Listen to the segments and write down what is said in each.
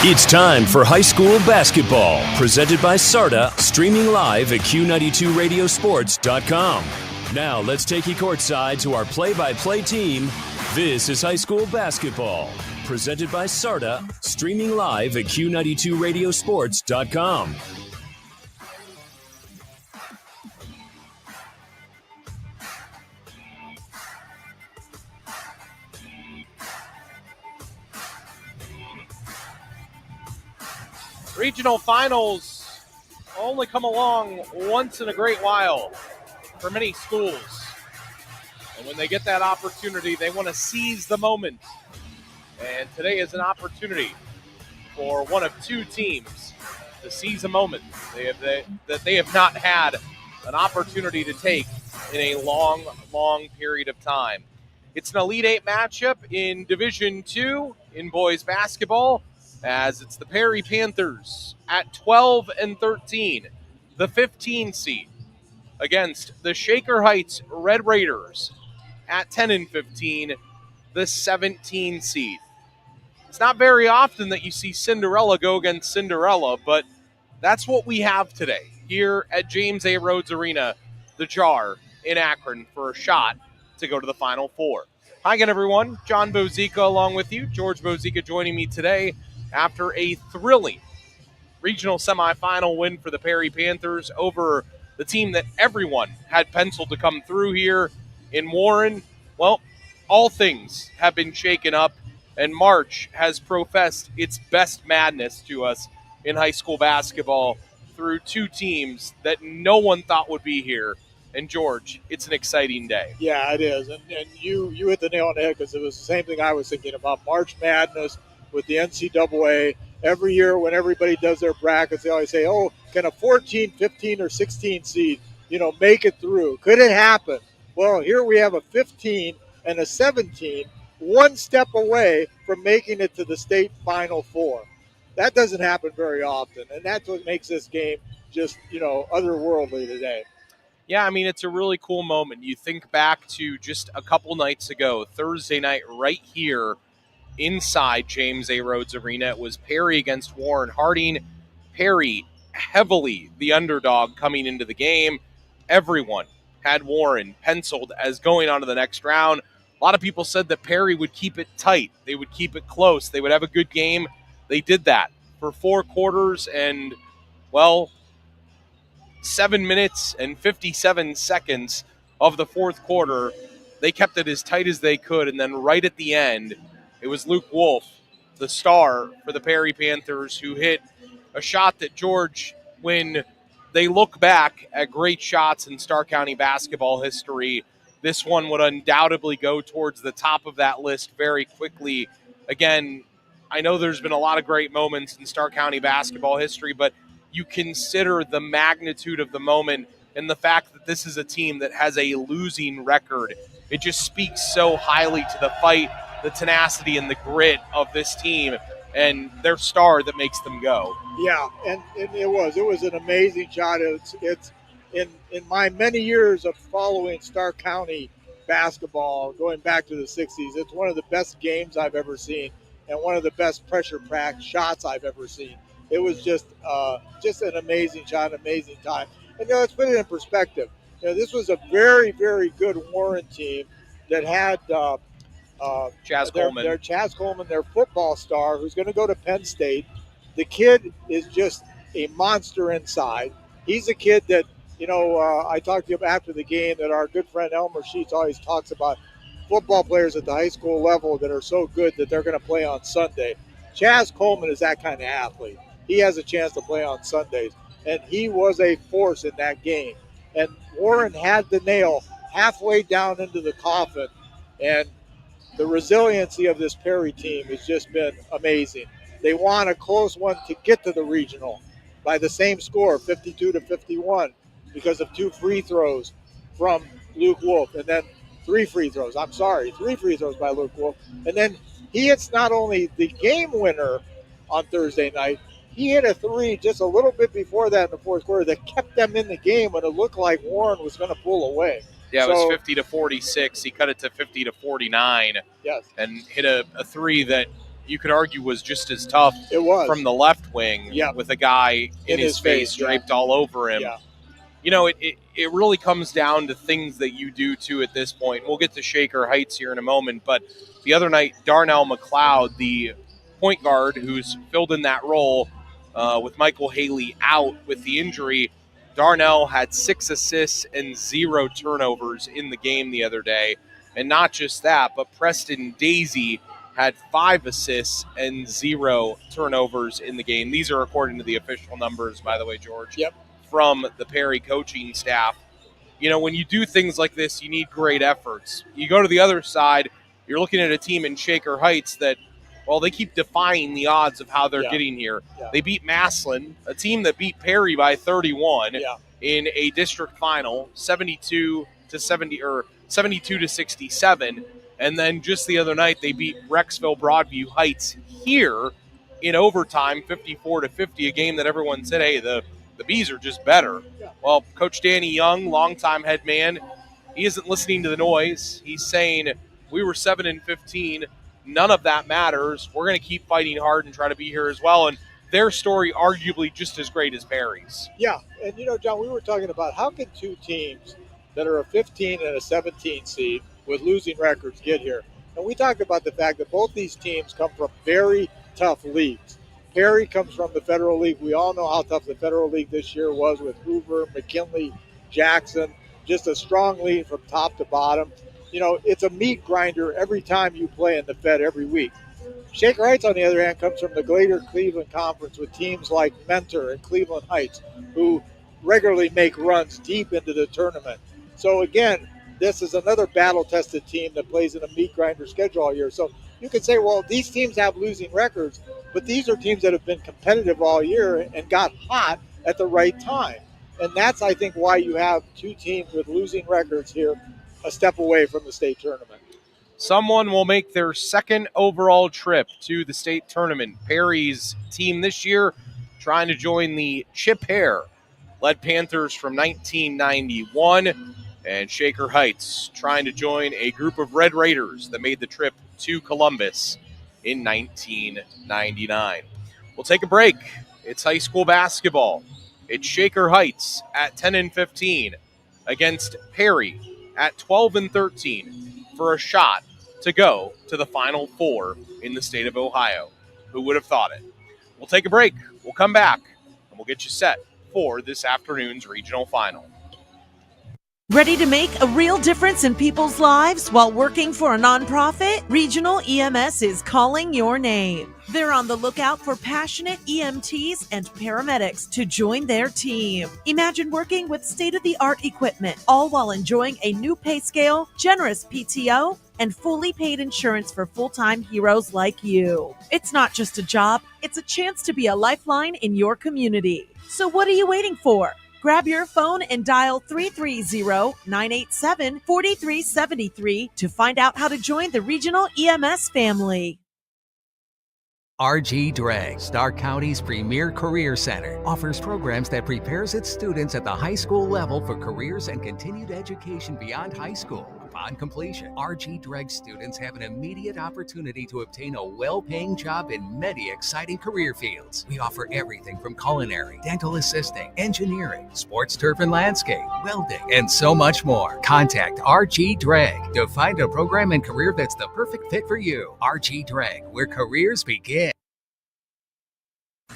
It's time for high school basketball, presented by SARTA, streaming live at Q92radiosports.com. Now let's take you courtside to our play-by-play team. This is high school basketball, presented by SARTA, streaming live at Q92radiosports.com. Regional finals only come along once in a great while for many schools. And when they get that opportunity, they want to seize the moment. And today is an opportunity for one of two teams to seize a moment that they have not had an opportunity to take in a long, long period of time. It's an Elite Eight matchup in Division II in boys basketball, as it's the Perry Panthers at 12-13, the 15 seed, against the Shaker Heights Red Raiders at 10-15, the 17 seed. It's not very often that you see Cinderella go against Cinderella, but that's what we have today here at James A. Rhodes Arena, the Jar in Akron, for a shot to go to the Final Four. Hi again, everyone. John Bozica along with you. George Bozica joining me today after a thrilling regional semifinal win for the Perry Panthers over the team that everyone had penciled to come through here in Warren. Well, all things have been shaken up, and March has professed its best madness to us in high school basketball through two teams that no one thought would be here. And George, it's an exciting day. Yeah, it is. And you hit the nail on the head, because it was the same thing I was thinking about. March Madness with the NCAA. Every year when everybody does their brackets, they always say, oh, can a 14, 15, or 16 seed, make it through? Could it happen? Well, here we have a 15 and a 17, one step away from making it to the state Final Four. That doesn't happen very often, and that's what makes this game just, otherworldly today. Yeah, I mean, it's a really cool moment. You think back to just a couple nights ago, Thursday night, right here inside James A. Rhodes Arena. It was Perry against Warren Harding. Perry, heavily the underdog coming into the game. Everyone had Warren penciled as going on to the next round. A lot of people said that Perry would keep it tight. They would keep it close. They would have a good game. They did that for 4 quarters and, 7 minutes and 57 seconds of the fourth quarter. They kept it as tight as they could, and then right at the end, it was Luke Wolf, the star for the Perry Panthers, who hit a shot that, George, when they look back at great shots in Starr County basketball history, this one would undoubtedly go towards the top of that list very quickly. Again, I know there's been a lot of great moments in Starr County basketball history, but you consider the magnitude of the moment and the fact that this is a team that has a losing record. It just speaks so highly to the fight, the tenacity, and the grit of this team and their star that makes them go. Yeah, and it was an amazing shot. It's in my many years of following Starr County basketball, going back to the 60s, it's one of the best games I've ever seen and one of the best pressure-packed shots I've ever seen. It was just an amazing shot, amazing time. And let's put it in perspective. This was a very, very good Warren team that had Chaz Coleman, their football star, who's going to go to Penn State. The kid is just a monster inside. He's a kid that, I talked to him after the game, that our good friend Elmer Sheets always talks about football players at the high school level that are so good that they're going to play on Sunday. Chaz Coleman is that kind of athlete. He has a chance to play on Sundays, and he was a force in that game. And Warren had the nail halfway down into the coffin, and the resiliency of this Perry team has just been amazing. They won a close one to get to the regional by the same score, 52-51, because of 2 free throws from Luke Wolf, and then 3 free throws by Luke Wolf. And then he hits not only the game winner on Thursday night, he hit a 3 just a little bit before that in the fourth quarter that kept them in the game when it looked like Warren was going to pull away. Yeah, it was 50-46. He cut it to 50-49. Yes. And hit a 3 that you could argue was just as tough It was. from the left wing with a guy in his face draped all over him. Yeah. You know, it really comes down to things that you do, too, at this point. We'll get to Shaker Heights here in a moment, but the other night, Darnell McLeod, the point guard who's filled in that role with Michael Haley out with the injury, Darnell had 6 assists and 0 turnovers in the game the other day. And not just that, but Preston Daisy had 5 assists and 0 turnovers in the game. These are according to the official numbers, by the way, George. Yep. From the Perry coaching staff. You know, when you do things like this, you need great efforts. You go to the other side, you're looking at a team in Shaker Heights that, well, they keep defying the odds of how they're getting here. Yeah. They beat Massillon, a team that beat Perry by 31 in a district final, 72 to 67. And then just the other night, they beat Rexville Broadview Heights here in overtime, 54 to 50, a game that everyone said, hey, the Bees are just better. Yeah. Well, Coach Danny Young, longtime head man, he isn't listening to the noise. He's saying, we were 7-15. None of that matters. We're going to keep fighting hard and try to be here as well. And their story arguably just as great as Perry's. Yeah, and you know, John, we were talking about how can two teams that are a 15 and a 17 seed with losing records get here. And we talked about the fact that both these teams come from very tough leagues. Perry comes from the Federal League. We all know how tough the Federal League this year was with Hoover, McKinley, Jackson, just a strong league from top to bottom. You know, it's a meat grinder every time you play in the Fed every week. Shaker Heights, on the other hand, comes from the Greater Cleveland Conference with teams like Mentor and Cleveland Heights who regularly make runs deep into the tournament. So, again, this is another battle-tested team that plays in a meat grinder schedule all year. So you could say, well, these teams have losing records, but these are teams that have been competitive all year and got hot at the right time. And that's, I think, why you have two teams with losing records here a step away from the state tournament. Someone will make their second overall trip to the state tournament. Perry's team this year trying to join the Chip Hare led Panthers from 1991, and Shaker Heights trying to join a group of Red Raiders that made the trip to Columbus in 1999. We'll take a break. It's high school basketball. It's Shaker Heights at 10-15 against Perry at 12-13 for a shot to go to the Final Four in the state of Ohio. Who would have thought it? We'll take a break. We'll come back, and we'll get you set for this afternoon's regional final. Ready to make a real difference in people's lives while working for a nonprofit? Regional EMS is calling your name. They're on the lookout for passionate EMTs and paramedics to join their team. Imagine working with state-of-the-art equipment, all while enjoying a new pay scale, generous PTO, and fully paid insurance for full-time heroes like you. It's not just a job, it's a chance to be a lifeline in your community. So what are you waiting for? Grab your phone and dial 330-987-4373 to find out how to join the Regional EMS family. RG Drag, Stark County's premier career center, offers programs that prepares its students at the high school level for careers and continued education beyond high school. Upon completion, RG Drag students have an immediate opportunity to obtain a well-paying job in many exciting career fields. We offer everything from culinary, dental assisting, engineering, sports turf and landscape, welding, and so much more. Contact RG Drag to find a program and career that's the perfect fit for you. RG Drag, where careers begin.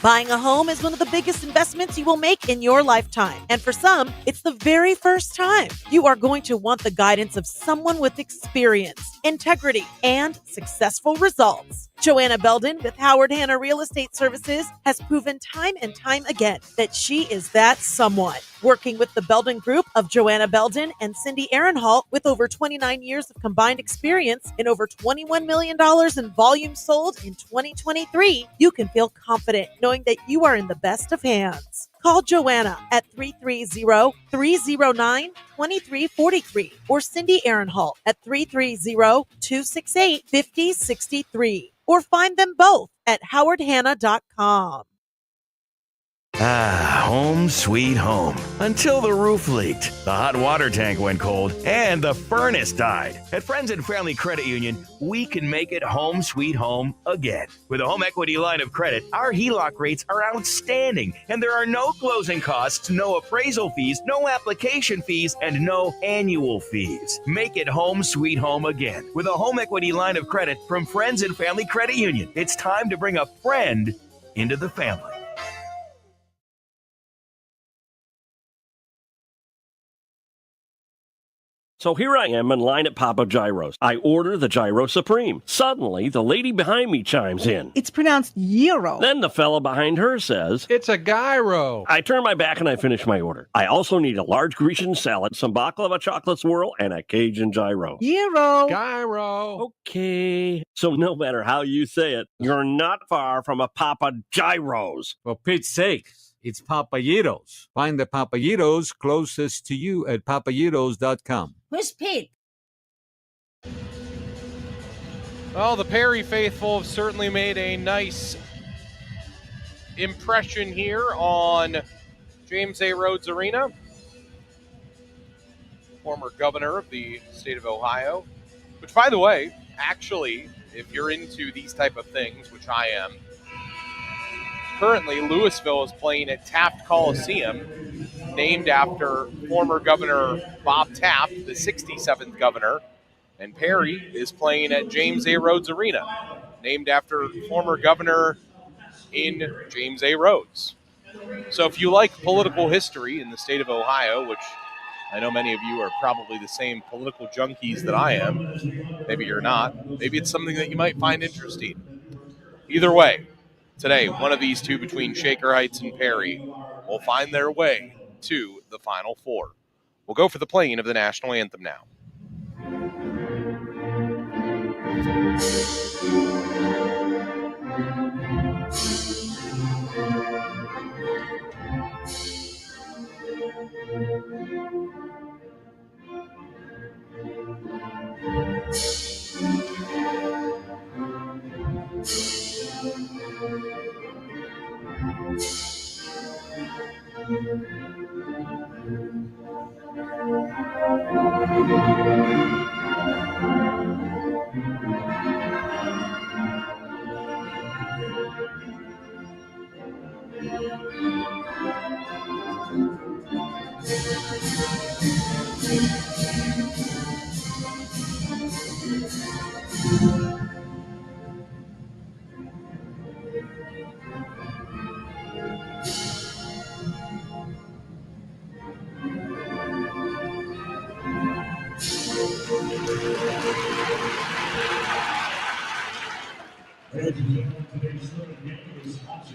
Buying a home is one of the biggest investments you will make in your lifetime. And for some, it's the very first time. You are going to want the guidance of someone with experience, integrity, and successful results. Joanna Belden with Howard Hanna Real Estate Services has proven time and time again that she is that someone. Working with the Belden Group of Joanna Belden and Cindy Ehrenhalt with over 29 years of combined experience and over $21 million in volume sold in 2023, you can feel confident knowing that you are in the best of hands. Call Joanna at 330-309-2343 or Cindy Ehrenhalt at 330-268-5063 or find them both at howardhanna.com. Ah, home sweet home. Until the roof leaked, the hot water tank went cold, and the furnace died. At Friends and Family Credit Union, we can make it home sweet home again. With a home equity line of credit, our HELOC rates are outstanding, and there are no closing costs, no appraisal fees, no application fees, and no annual fees. Make it home sweet home again with a home equity line of credit from Friends and Family Credit Union. It's time to bring a friend into the family. So here I am in line at Papa Gyro's. I order the Gyro Supreme. Suddenly, the lady behind me chimes in. It's pronounced gyro. Then the fella behind her says, "It's a gyro." I turn my back and I finish my order. I also need a large Grecian salad, some baklava chocolate swirl, and a Cajun gyro. Gyro. Gyro. Okay. So no matter how you say it, you're not far from a Papa Gyro's. For Pete's sake, it's Papayitos. Find the Papayitos closest to you at papayitos.com. Who's Pete? Well, the Perry faithful have certainly made a nice impression here on James A. Rhodes Arena. Former governor of the state of Ohio, which, by the way, actually, if you're into these type of things, which I am, currently Louisville is playing at Taft Coliseum, named after former Governor Bob Taft, the 67th governor, and Perry is playing at James A. Rhodes Arena, named after former governor in James A. Rhodes. So if you like political history in the state of Ohio, which I know many of you are probably the same political junkies that I am, maybe you're not, maybe it's something that you might find interesting. Either way, today, one of these two between Shaker Heights and Perry will find their way to the Final Four. We'll go for the playing of the national anthem now.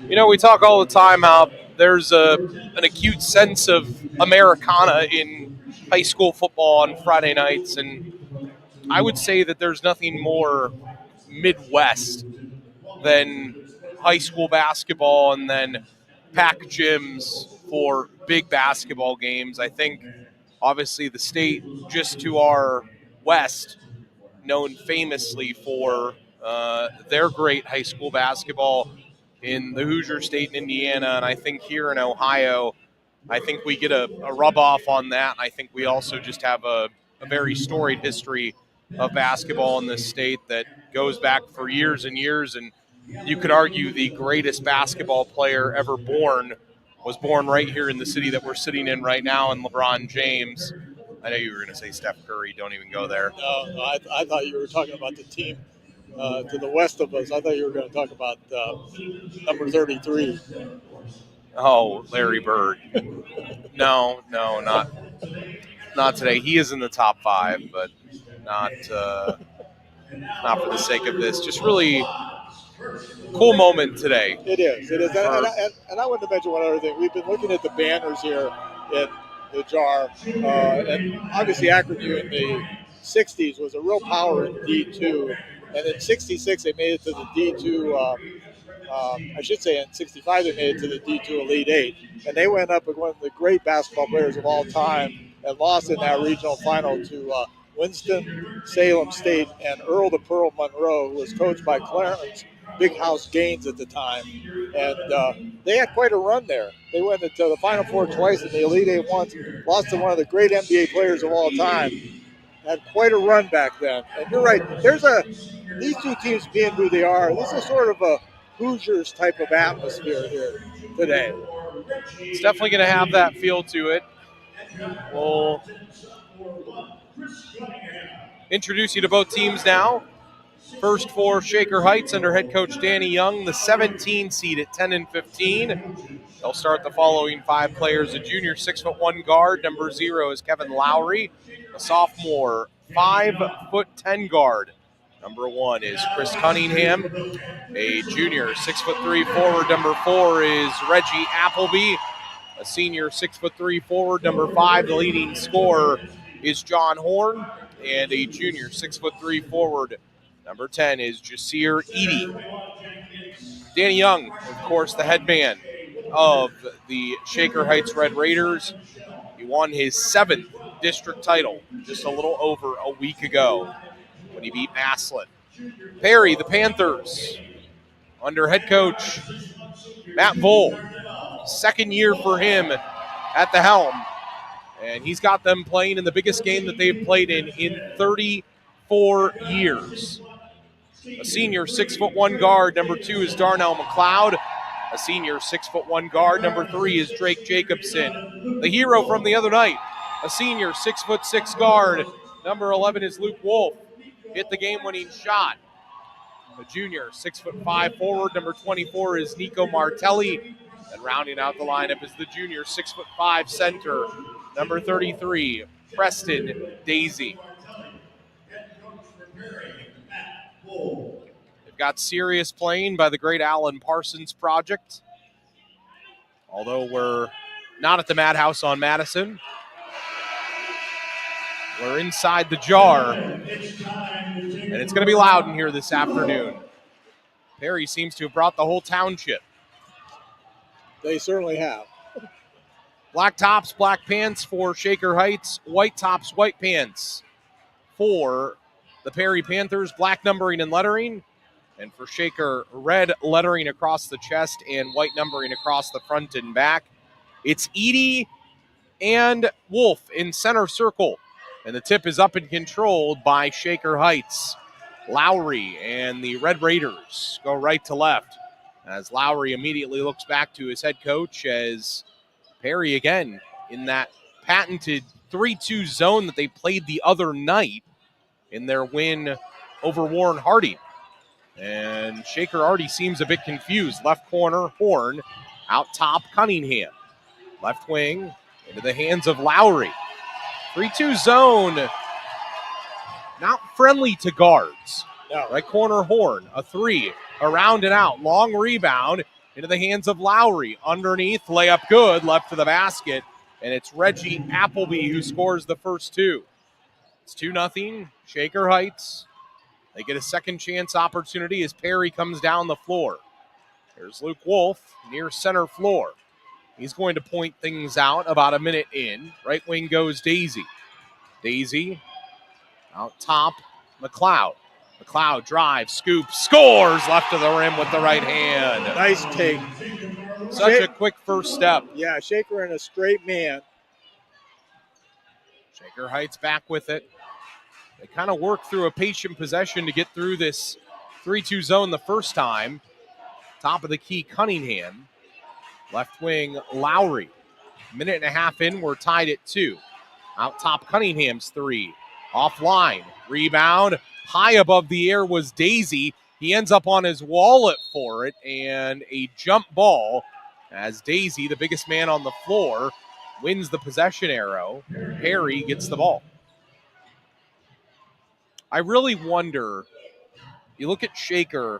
You know, we talk all the time how there's an acute sense of Americana in high school football on Friday nights, and I would say that there's nothing more Midwest than high school basketball and then packed gyms for big basketball games. I think, obviously, the state just to our west, known famously for their great high school basketball in the Hoosier State in Indiana, and I think here in Ohio, I think we get a rub-off on that. I think we also just have a very storied history of basketball in this state that goes back for years and years, and you could argue the greatest basketball player ever born was born right here in the city that we're sitting in right now in LeBron James. I know you were going to say Steph Curry. Don't even go there. No, I thought you were talking about the team to the west of us. I thought you were going to talk about number 33. Oh, Larry Bird. No, not today. He is in the top 5, but not for the sake of this. Just really cool moment today. It is. And I wanted to mention one other thing. We've been looking at the banners here in the jar, and obviously Akron U in the 60s was a real power in D2, and in 66 they made it to the D2. I should say in 65 they made it to the D2 Elite 8, and they went up with one of the great basketball players of all time and lost in that regional final to Winston-Salem State and Earl the Pearl Monroe, who was coached by Clarence Big House Gaines at the time. And they had quite a run there. They went into the Final Four twice in the Elite Eight once, lost to one of the great NBA players of all time. Had quite a run back then. And you're right, these two teams being who they are, this is sort of a Hoosiers type of atmosphere here today. It's definitely going to have that feel to it. We'll introduce you to both teams now. First for Shaker Heights under head coach Danny Young, the 17 seed at 10-15. They'll start the following 5 players. A junior 6'1" guard, number 0 is Kevin Lowry. A sophomore 5'10" guard, number 1 is Chris Cunningham. A junior 6'3" forward, number 4 is Reggie Appleby. A senior 6'3" forward, number 5, the leading scorer is John Horn. And a junior 6'3" forward, number 10 is Jasir Eady. Danny Young, of course, the head man of the Shaker Heights Red Raiders. He won his 7th district title just a little over a week ago when he beat Maslin. Perry, the Panthers, under head coach Matt Vole. Second year for him at the helm. And he's got them playing in the biggest game that they've played in 34 years. A senior 6'1" guard, number 2 is Darnell McLeod. A senior 6'1" guard, number 3 is Drake Jacobson. The hero from the other night, a senior 6'6" guard, number 11 is Luke Wolf. Hit the game-winning shot. A junior 6'5" forward, number 24 is Nico Martelli. And rounding out the lineup is the junior 6'5" center, number 33, Preston Daisy. They've got serious playing by the great Alan Parsons Project. Although we're not at the Madhouse on Madison, we're inside the jar, and it's going to be loud in here this afternoon. Perry seems to have brought the whole township. They certainly have. Black tops, black pants for Shaker Heights. White tops, white pants for the Perry Panthers. Black numbering and lettering. And for Shaker, red lettering across the chest and white numbering across the front and back. It's Eady and Wolf in center circle. And the tip is up and controlled by Shaker Heights. Lowry and the Red Raiders go right to left, as Lowry immediately looks back to his head coach as Perry again in that patented 3-2 zone that they played the other night in their win over Warren Harding. And Shaker already seems a bit confused. Left corner, Horn. Out top, Cunningham. Left wing into the hands of Lowry. 3-2 zone, not friendly to guards. No. Right corner, Horn. A 3, around and out. Long rebound into the hands of Lowry. Underneath, layup good, left to the basket. And it's Reggie Appleby who scores the first 2. It's 2-0, Shaker Heights. They get a second chance opportunity as Perry comes down the floor. There's Luke Wolf near center floor. He's going to point things out about a minute in. Right wing goes Daisy. Daisy out top, McLeod. McLeod drives, scoops, scores left of the rim with the right hand. Nice take. Such a quick first step. Yeah, Shaker and a straight man. Shaker Heights back with it. They kind of worked through a patient possession to get through this 3-2 zone the first time. Top of the key, Cunningham. Left wing, Lowry. Minute and a half in, we're tied at 2. Out top, Cunningham's 3. Offline. Rebound. High above the air was Daisy. He ends up on his wallet for it, and a jump ball as Daisy, the biggest man on the floor, wins the possession arrow. Perry gets the ball. I really wonder, you look at Shaker,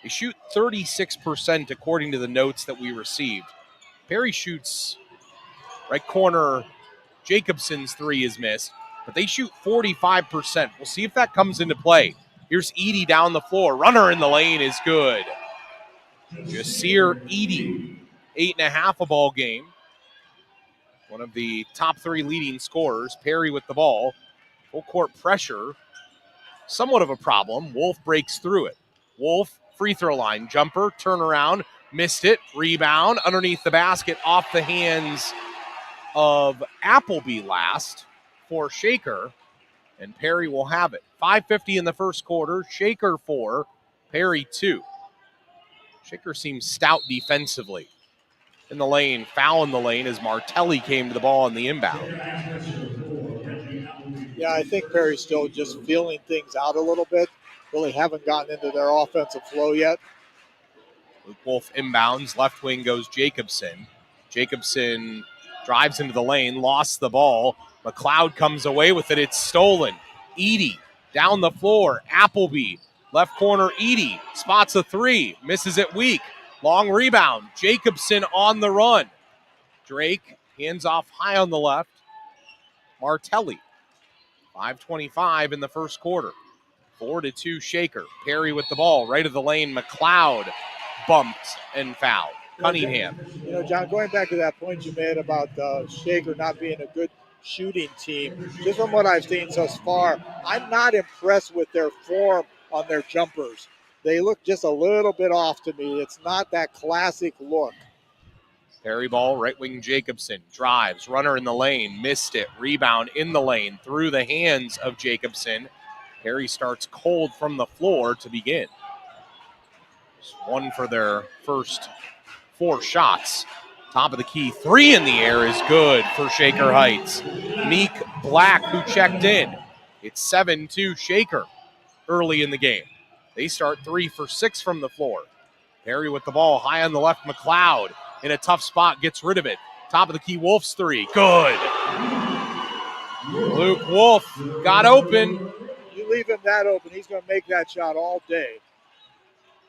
they shoot 36% according to the notes that we received. Perry shoots right corner, Jacobson's 3 is missed, but they shoot 45%. We'll see if that comes into play. Here's Eady down the floor. Runner in the lane is good. Jasir Eady, 8.5 a ball game. One of the top 3 leading scorers. Perry with the ball. Full court pressure. Somewhat of a problem. Wolf breaks through it. Wolf, free throw line, jumper, turnaround, Missed it. Rebound underneath the basket off the hands of Appleby last for Shaker. And Perry will have it. 5:50 in the first quarter. Shaker 4, Perry 2. Shaker seems stout defensively. In the lane, foul in the lane as Martelli came to the ball on the inbound. Yeah, I think Perry's still just feeling things out a little bit. Really haven't gotten into their offensive flow yet. Luke Wolf inbounds. Left wing goes Jacobson. Jacobson drives into the lane, lost the ball. McLeod comes away with it. It's stolen. Edey down the floor. Appleby, left corner. Edey spots a three. Misses it weak. Long rebound. Jacobson on the run. Drake hands off high on the left. Martelli. 5:25 in the first quarter. 4-2 Shaker. Perry with the ball. Right of the lane. McLeod bumped and fouled. Cunningham. You know, John, going back to that point you made about Shaker not being a good shooting team, just from what I've seen thus far, I'm not impressed with their form on their jumpers. They look just a little bit off to me. It's not that classic look. Perry ball, right wing Jacobson. Drives, runner in the lane, missed it. Rebound in the lane, through the hands of Jacobson. Perry starts cold from the floor to begin. Just one for their first 4 shots. Top of the key, 3 in the air is good for Shaker Heights. Meek Black, who checked in. It's 7-2 Shaker early in the game. They start 3 for 6 from the floor. Perry with the ball, high on the left. McLeod in a tough spot, gets rid of it. Top of the key, Wolf's 3. Good. Luke Wolf got open. You leave him that open, he's going to make that shot all day.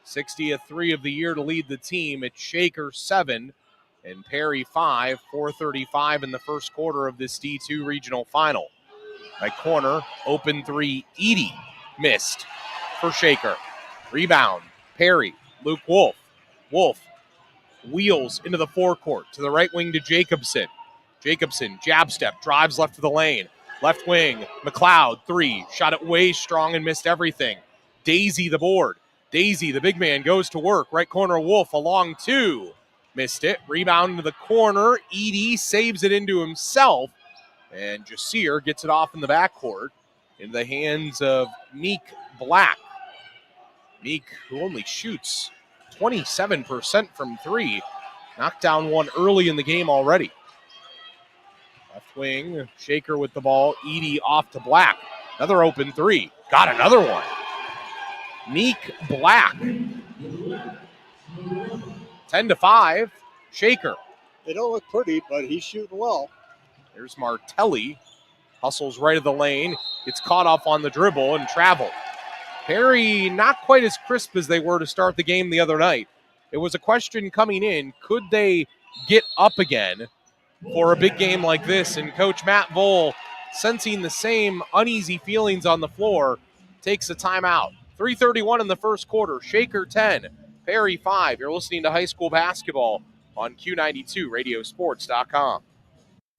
60th 3 of the year to lead the team. It's Shaker 7 and Perry 5. 4:35 in the first quarter of this D2 regional final. Right corner, open 3, Edey missed for Shaker. Rebound, Perry, Luke Wolf. Wolf wheels into the forecourt to the right wing to Jacobson. Jacobson, jab step, drives left to the lane. Left wing, McLeod, 3. Shot it way strong and missed everything. Daisy the board. Daisy, the big man, goes to work. Right corner, Wolf, along 2. Missed it. Rebound into the corner. Edey saves it into himself. And Jasir gets it off in the backcourt into the hands of Meek Black. Meek, who only shoots 27% from 3, knocked down one early in the game already. Left wing, Shaker with the ball. Edey off to Black. Another open 3. Got another one. Meek Black. 10-5. Shaker. They don't look pretty, but he's shooting well. There's Martelli. Hustles right of the lane. Gets caught off on the dribble and traveled. Perry not quite as crisp as they were to start the game the other night. It was a question coming in, could they get up again for a big game like this? And Coach Matt Vole, sensing the same uneasy feelings on the floor, takes a timeout. 3:31 in the first quarter. Shaker 10, Perry 5. You're listening to high school basketball on Q92 Radiosports.com.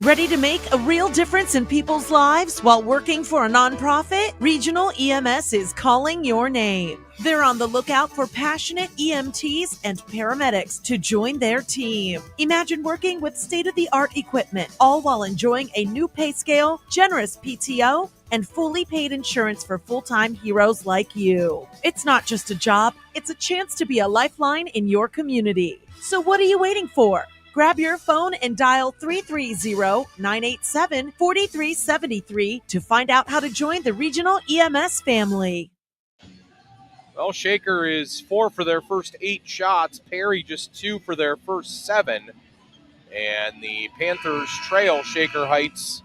Ready to make a real difference in people's lives while working for a nonprofit? Regional EMS is calling your name. They're on the lookout for passionate EMTs and paramedics to join their team. Imagine working with state-of-the-art equipment, all while enjoying a new pay scale, generous PTO, and fully paid insurance for full-time heroes like you. It's not just a job, it's a chance to be a lifeline in your community. So what are you waiting for? Grab your phone and dial 330-987-4373 to find out how to join the Regional EMS family. Well, Shaker is 4 for their first 8 shots. Perry just 2 for their first 7. And the Panthers trail Shaker Heights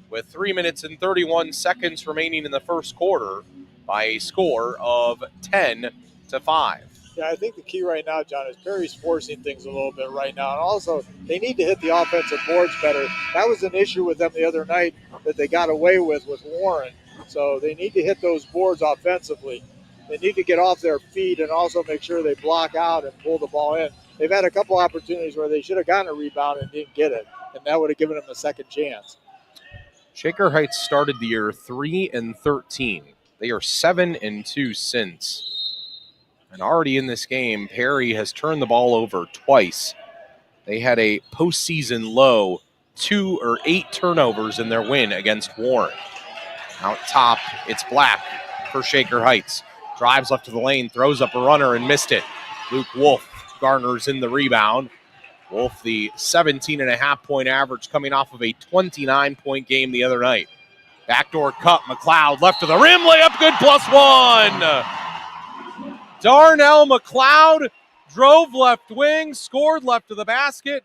with 3 minutes and 31 seconds remaining in the first quarter by a score of 10-5. Yeah, I think the key right now, John, is Perry's forcing things a little bit right now. And also, they need to hit the offensive boards better. That was an issue with them the other night that they got away with Warren. So they need to hit those boards offensively. They need to get off their feet and also make sure they block out and pull the ball in. They've had a couple opportunities where they should have gotten a rebound and didn't get it, and that would have given them a second chance. Shaker Heights started the year 3-13. They are 7-2 since. And already in this game, Perry has turned the ball over twice. They had a postseason low 8 turnovers in their win against Warren. Out top, it's Black for Shaker Heights. Drives left to the lane, throws up a runner and missed it. Luke Wolf garners in the rebound. Wolf, the 17.5-point average coming off of a 29-point game the other night. Backdoor cut, McLeod left to the rim, layup good, +1. Darnell McLeod drove left wing, scored left of the basket,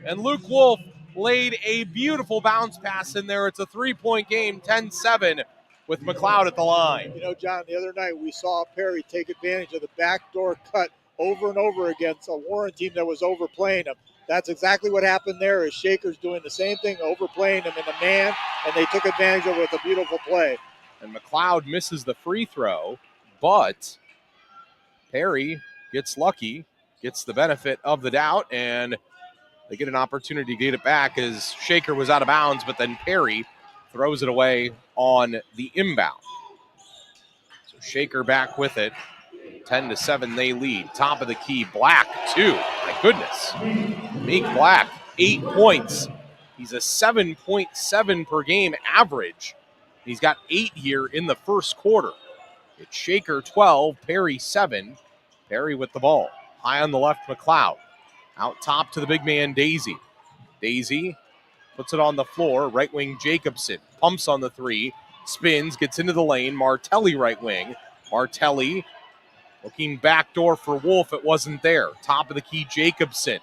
and Luke Wolf laid a beautiful bounce pass in there. It's a 3-point game, 10-7 with McLeod at the line. You know, John, the other night we saw Perry take advantage of the backdoor cut over and over against a Warren team that was overplaying him. That's exactly what happened there. Is Shaker's doing the same thing, overplaying him in the man, and they took advantage of it with a beautiful play. And McLeod misses the free throw, but Perry gets lucky, gets the benefit of the doubt, and they get an opportunity to get it back as Shaker was out of bounds, but then Perry throws it away on the inbound. So Shaker back with it. 10-7 they lead. Top of the key, Black, 2. My goodness. Meek Black, 8 points. He's a 7.7 per game average. He's got 8 here in the first quarter. It's Shaker 12, Perry 7. Perry with the ball. High on the left, McLeod. Out top to the big man, Daisy. Daisy puts it on the floor. Right wing, Jacobson. Pumps on the 3. Spins, gets into the lane. Martelli right wing. Martelli looking backdoor for Wolf. It wasn't there. Top of the key, Jacobson.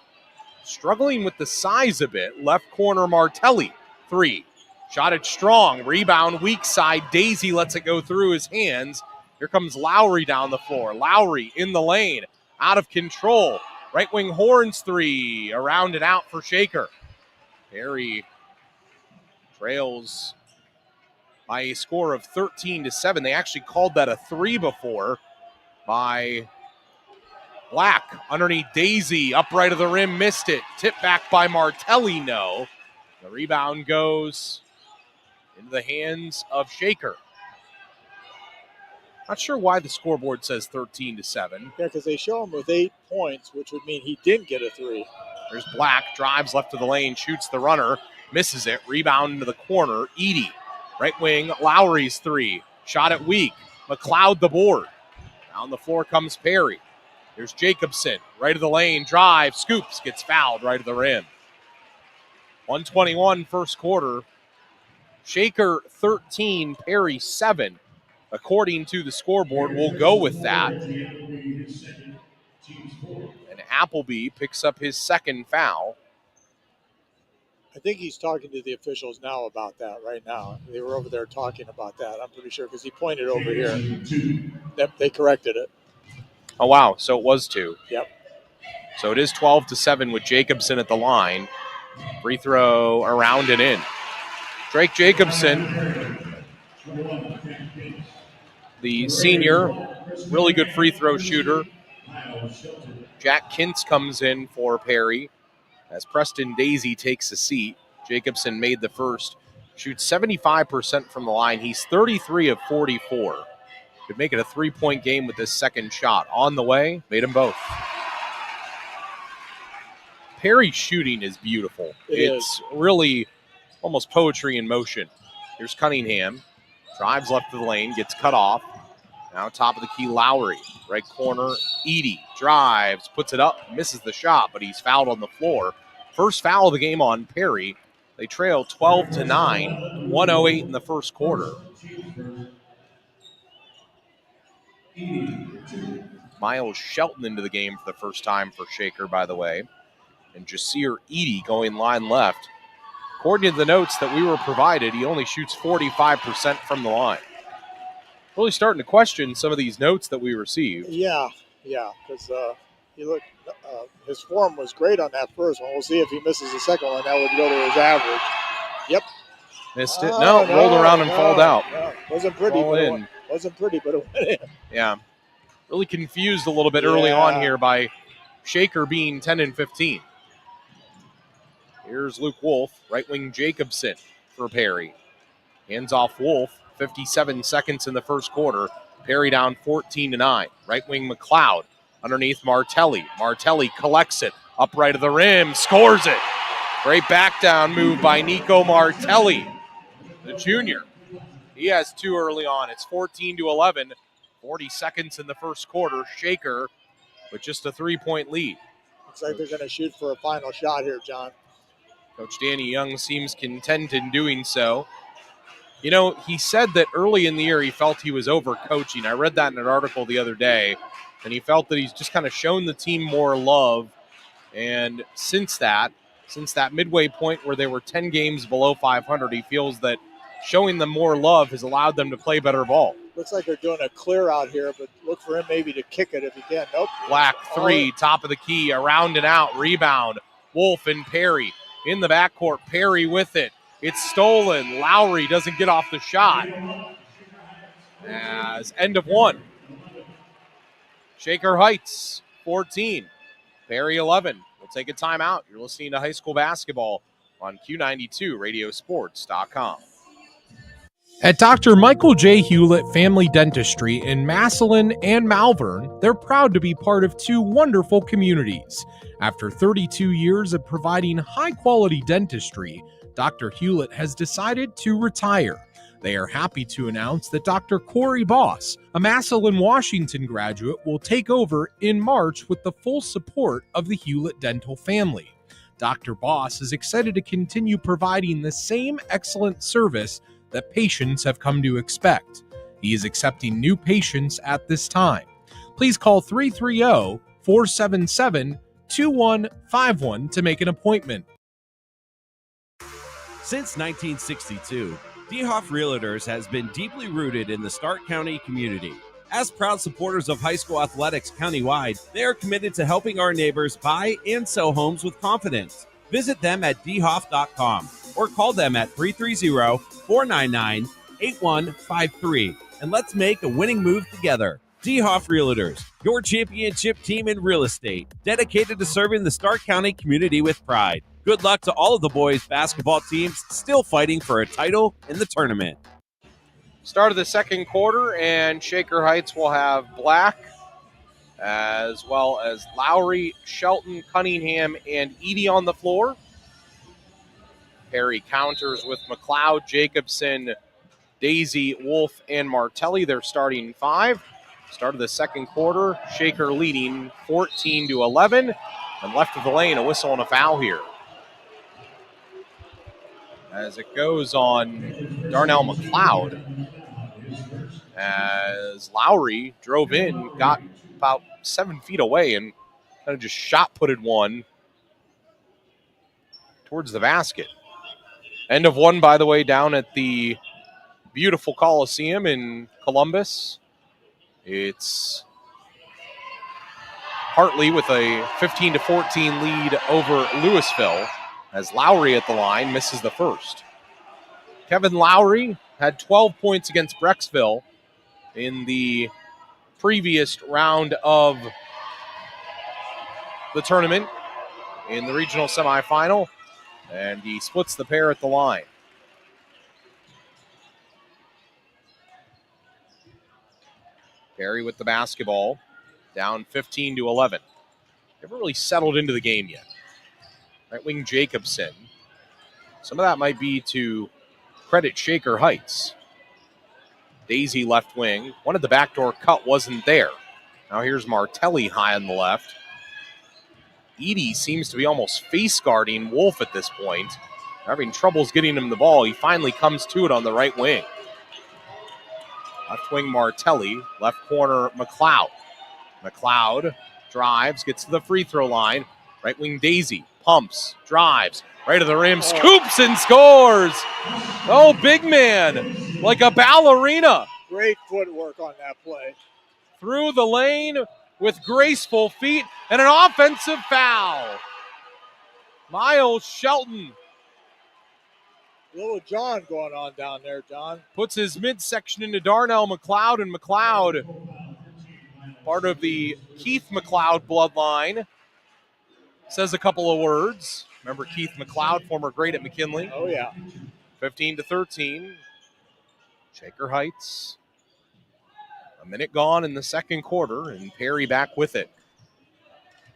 Struggling with the size a bit. Left corner, Martelli. 3. Shot it strong. Rebound, weak side. Daisy lets it go through his hands. Here comes Lowry down the floor. Lowry in the lane. Out of control. Right wing Horns 3. Around and out for Shaker. Perry trails by a score of 13-7. They actually called that a 3 before by Black. Underneath Daisy. Upright of the rim. Missed it. Tipped back by Martelli. No. The rebound goes into the hands of Shaker. Not sure why the scoreboard says 13-7. Yeah, because they show him with 8 points, which would mean he didn't get a 3. There's Black, drives left of the lane, shoots the runner, misses it, rebound into the corner. Edie, right wing, Lowry's 3. Shot it weak. McLeod the board. Down the floor comes Perry. There's Jacobson, right of the lane, drive, scoops, gets fouled right of the rim. 1:21 first quarter. Shaker 13, Perry 7. According to the scoreboard, we'll go with that. And Appleby picks up his second foul. I think he's talking to the officials now about that right now. They were over there talking about that, I'm pretty sure, because he pointed over here. They corrected it. Oh, wow. So it was 2. Yep. So it is 12-7 with Jacobson at the line. Free throw around and in. Drake Jacobson, the senior, really good free throw shooter. Jack Kintz comes in for Perry as Preston Daisy takes a seat. Jacobson made the first, shoots 75% from the line. He's 33 of 44. Could make it a 3-point game with this second shot. On the way, made them both. Perry's shooting is beautiful. It's really almost poetry in motion. Here's Cunningham. Drives left of the lane, gets cut off. Now top of the key, Lowry. Right corner, Edie. Drives, puts it up, misses the shot, but he's fouled on the floor. First foul of the game on Perry. They trail 12-9, 1:08 in the first quarter. Miles Shelton into the game for the first time for Shaker, by the way. And Jasir Edie going line left. According to the notes that we were provided, he only shoots 45% from the line. Really starting to question some of these notes that we received. Yeah, because he looked. His form was great on that first one. We'll see if he misses the second one. That would go to his average. Yep. Missed it. No, rolled around and falled out. No. Wasn't pretty, but it went in. Yeah. Really confused a little bit early on here by Shaker being 10 and 15. Here's Luke Wolf, right wing Jacobson for Perry. Hands off Wolf, 57 seconds in the first quarter. Perry down 14-9. Right wing McLeod underneath Martelli. Martelli collects it. Up right of the rim. Scores it. Great back down move by Nico Martelli, the junior. He has 2 early on. It's 14-11. 40 seconds in the first quarter. Shaker with just a 3-point lead. Looks like they're going to shoot for a final shot here, John. Coach Danny Young seems content in doing so. You know, he said that early in the year he felt he was overcoaching. I read that in an article the other day, and he felt that he's just kind of shown the team more love. And since that midway point where they were 10 games below 500, he feels that showing them more love has allowed them to play better ball. Looks like they're doing a clear out here, but look for him maybe to kick it if he can. Nope. Black 3, top of the key, around and out, rebound. Wolf and Perry in the backcourt. Perry with it. It's stolen. Lowry doesn't get off the shot. As end of 1. Shaker Heights, 14. Perry, 11. We'll take a timeout. You're listening to high school basketball on Q92 Radiosports.com. At Dr. Michael J. Hewlett Family Dentistry in Massillon and Malvern, they're proud to be part of 2 wonderful communities. After 32 years of providing high-quality dentistry, Dr. Hewlett has decided to retire. They are happy to announce that Dr. Corey Boss, a Massillon, Washington graduate, will take over in March with the full support of the Hewlett dental family. Dr. Boss is excited to continue providing the same excellent service that patients have come to expect. He is accepting new patients at this time. Please call 330-477-2151 to make an appointment. Since 1962, DeHoff Realtors has been deeply rooted in the Stark County community. As proud supporters of high school athletics countywide, they are committed to helping our neighbors buy and sell homes with confidence. Visit them at dhoff.com or call them at 330-499-8153 and let's make a winning move together. DeHoff Realtors, your championship team in real estate, dedicated to serving the Stark County community with pride. Good luck to all of the boys' basketball teams still fighting for a title in the tournament. Start of the second quarter, and Shaker Heights will have Black, as well as Lowry, Shelton, Cunningham, and Edie on the floor. Perry counters with McLeod, Jacobson, Daisy, Wolf, and Martelli. They're starting 5. Start of the second quarter, Shaker leading 14-11. And left of the lane, a whistle and a foul here. As it goes on Darnell McLeod. As Lowry drove in, got about 7 feet away and kind of just shot-putted one towards the basket. End of 1, by the way, down at the beautiful Coliseum in Columbus. It's Hartley with a 15-14 lead over Louisville as Lowry at the line misses the first. Kevin Lowry had 12 points against Brecksville in the previous round of the tournament in the regional semifinal, and he splits the pair at the line. Perry with the basketball, down 15-11. Never really settled into the game yet. Right wing Jacobson. Some of that might be to credit Shaker Heights. Daisy left wing. Wanted the backdoor cut, wasn't there. Now here's Martelli high on the left. Edie seems to be almost face guarding Wolf at this point. Having troubles getting him the ball. He finally comes to it on the right wing. Left wing Martelli, left corner McLeod. McLeod drives, gets to the free throw line. Right wing Daisy, pumps, drives, right to the rim, scoops and scores. Oh, big man, like a ballerina. Great footwork on that play. Through the lane with graceful feet and an offensive foul. Miles Shelton. Little John going on down there, John. Puts his midsection into Darnell McLeod, and McLeod, part of the Keith McLeod bloodline, says a couple of words. Remember Keith McLeod, former great at McKinley? Oh, yeah. 15-13. Shaker Heights A minute gone in the second quarter, and Perry back with it.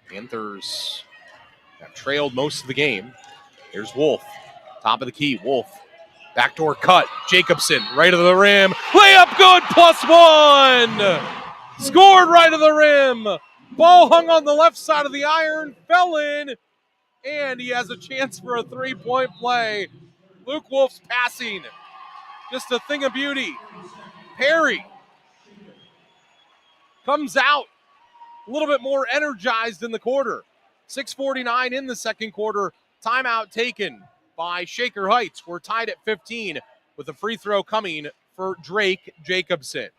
Panthers have trailed most of the game. Here's Wolf, top of the key. Wolf, backdoor cut. Jacobson, right of the rim. Layup good, +1. Scored right of the rim. Ball hung on the left side of the iron, fell in, and he has a chance for a three-point play. Luke Wolf's passing, just a thing of beauty. Perry comes out a little bit more energized in the quarter. 6:49 in the second quarter. Timeout taken by Shaker Heights. We're tied at 15 with a free throw coming for Drake Jacobson.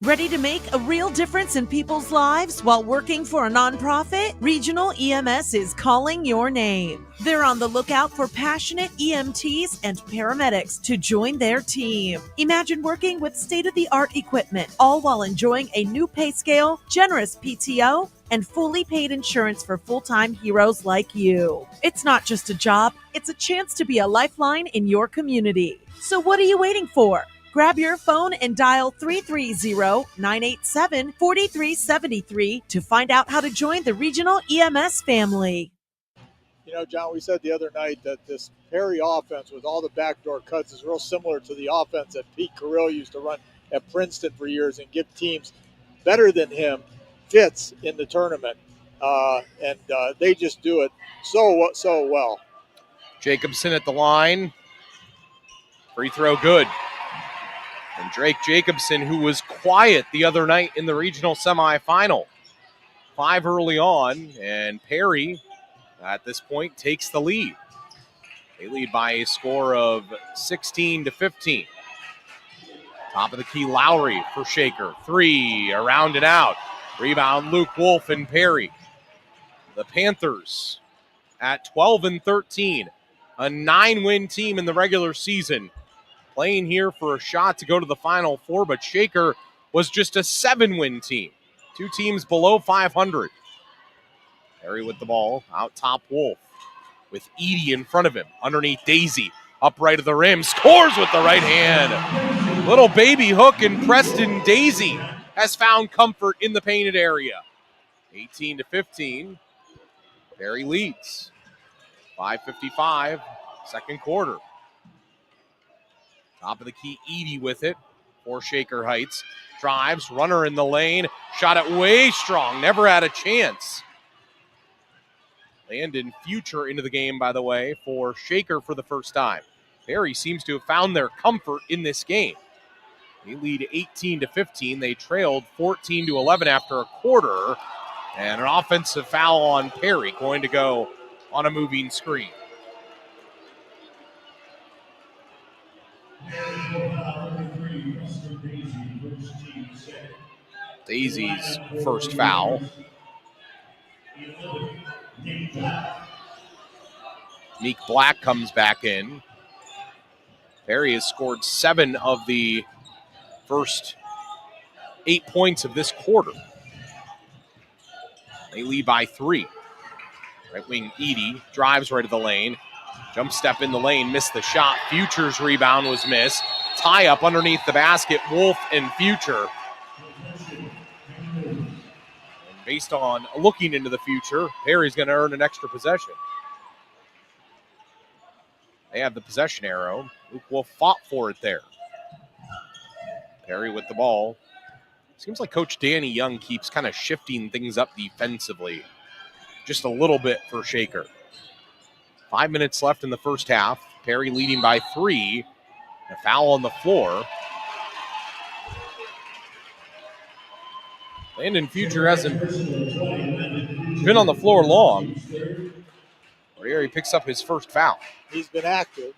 Ready to make a real difference in people's lives while working for a nonprofit? Regional EMS is calling your name. They're on the lookout for passionate EMTs and paramedics to join their team. Imagine working with state-of-the-art equipment, all while enjoying a new pay scale, generous PTO, and fully paid insurance for full-time heroes like you. It's not just a job, it's a chance to be a lifeline in your community. So what are you waiting for? Grab your phone and dial 330-987-4373 to find out how to join the Regional EMS family. You know, John, we said the other night that this Perry offense with all the backdoor cuts is real similar to the offense that Pete Carrill used to run at Princeton for years and give teams better than him fits in the tournament. And they just do it so well. Jacobson at the line. Free throw good. And Drake Jacobson, who was quiet the other night in the regional semifinal. 5 early on, and Perry, at this point, takes the lead. They lead by a score of 16-15. Top of the key, Lowry for Shaker. 3, around and out. Rebound, Luke Wolf and Perry. The Panthers at 12-13, a 9-win team in the regular season. Playing here for a shot to go to the Final Four, but Shaker was just a 7-win team. 2 teams below 500. Perry with the ball, out top Wolf, with Edie in front of him, underneath Daisy, up right of the rim, scores with the right hand. Little baby hook, and Preston Daisy has found comfort in the painted area. 18-15, Perry leads. 5:55, second quarter. Top of the key, Edie with it for Shaker Heights. Drives, runner in the lane, shot it way strong, never had a chance. Landon Future into the game, by the way, for Shaker for the first time. Perry seems to have found their comfort in this game. They lead 18-15. They trailed 14-11 after a quarter. And an offensive foul on Perry, going to go on a moving screen. Daisy's first foul. Meek Black comes back in. Perry has scored 7 of the first 8 points of this quarter. They lead by 3. Right wing Edie drives right of the lane. Jump step in the lane, missed the shot. Future's rebound was missed. Tie up underneath the basket, Wolf and Future. And based on looking into the future, Perry's going to earn an extra possession. They have the possession arrow. Luke Wolf fought for it there. Perry with the ball. Seems like Coach Danny Young keeps kind of shifting things up defensively just a little bit for Shaker. 5 minutes left in the first half. Perry leading by 3. A foul on the floor. Landon Future hasn't been on the floor long. Here he picks up his first foul. He's been active.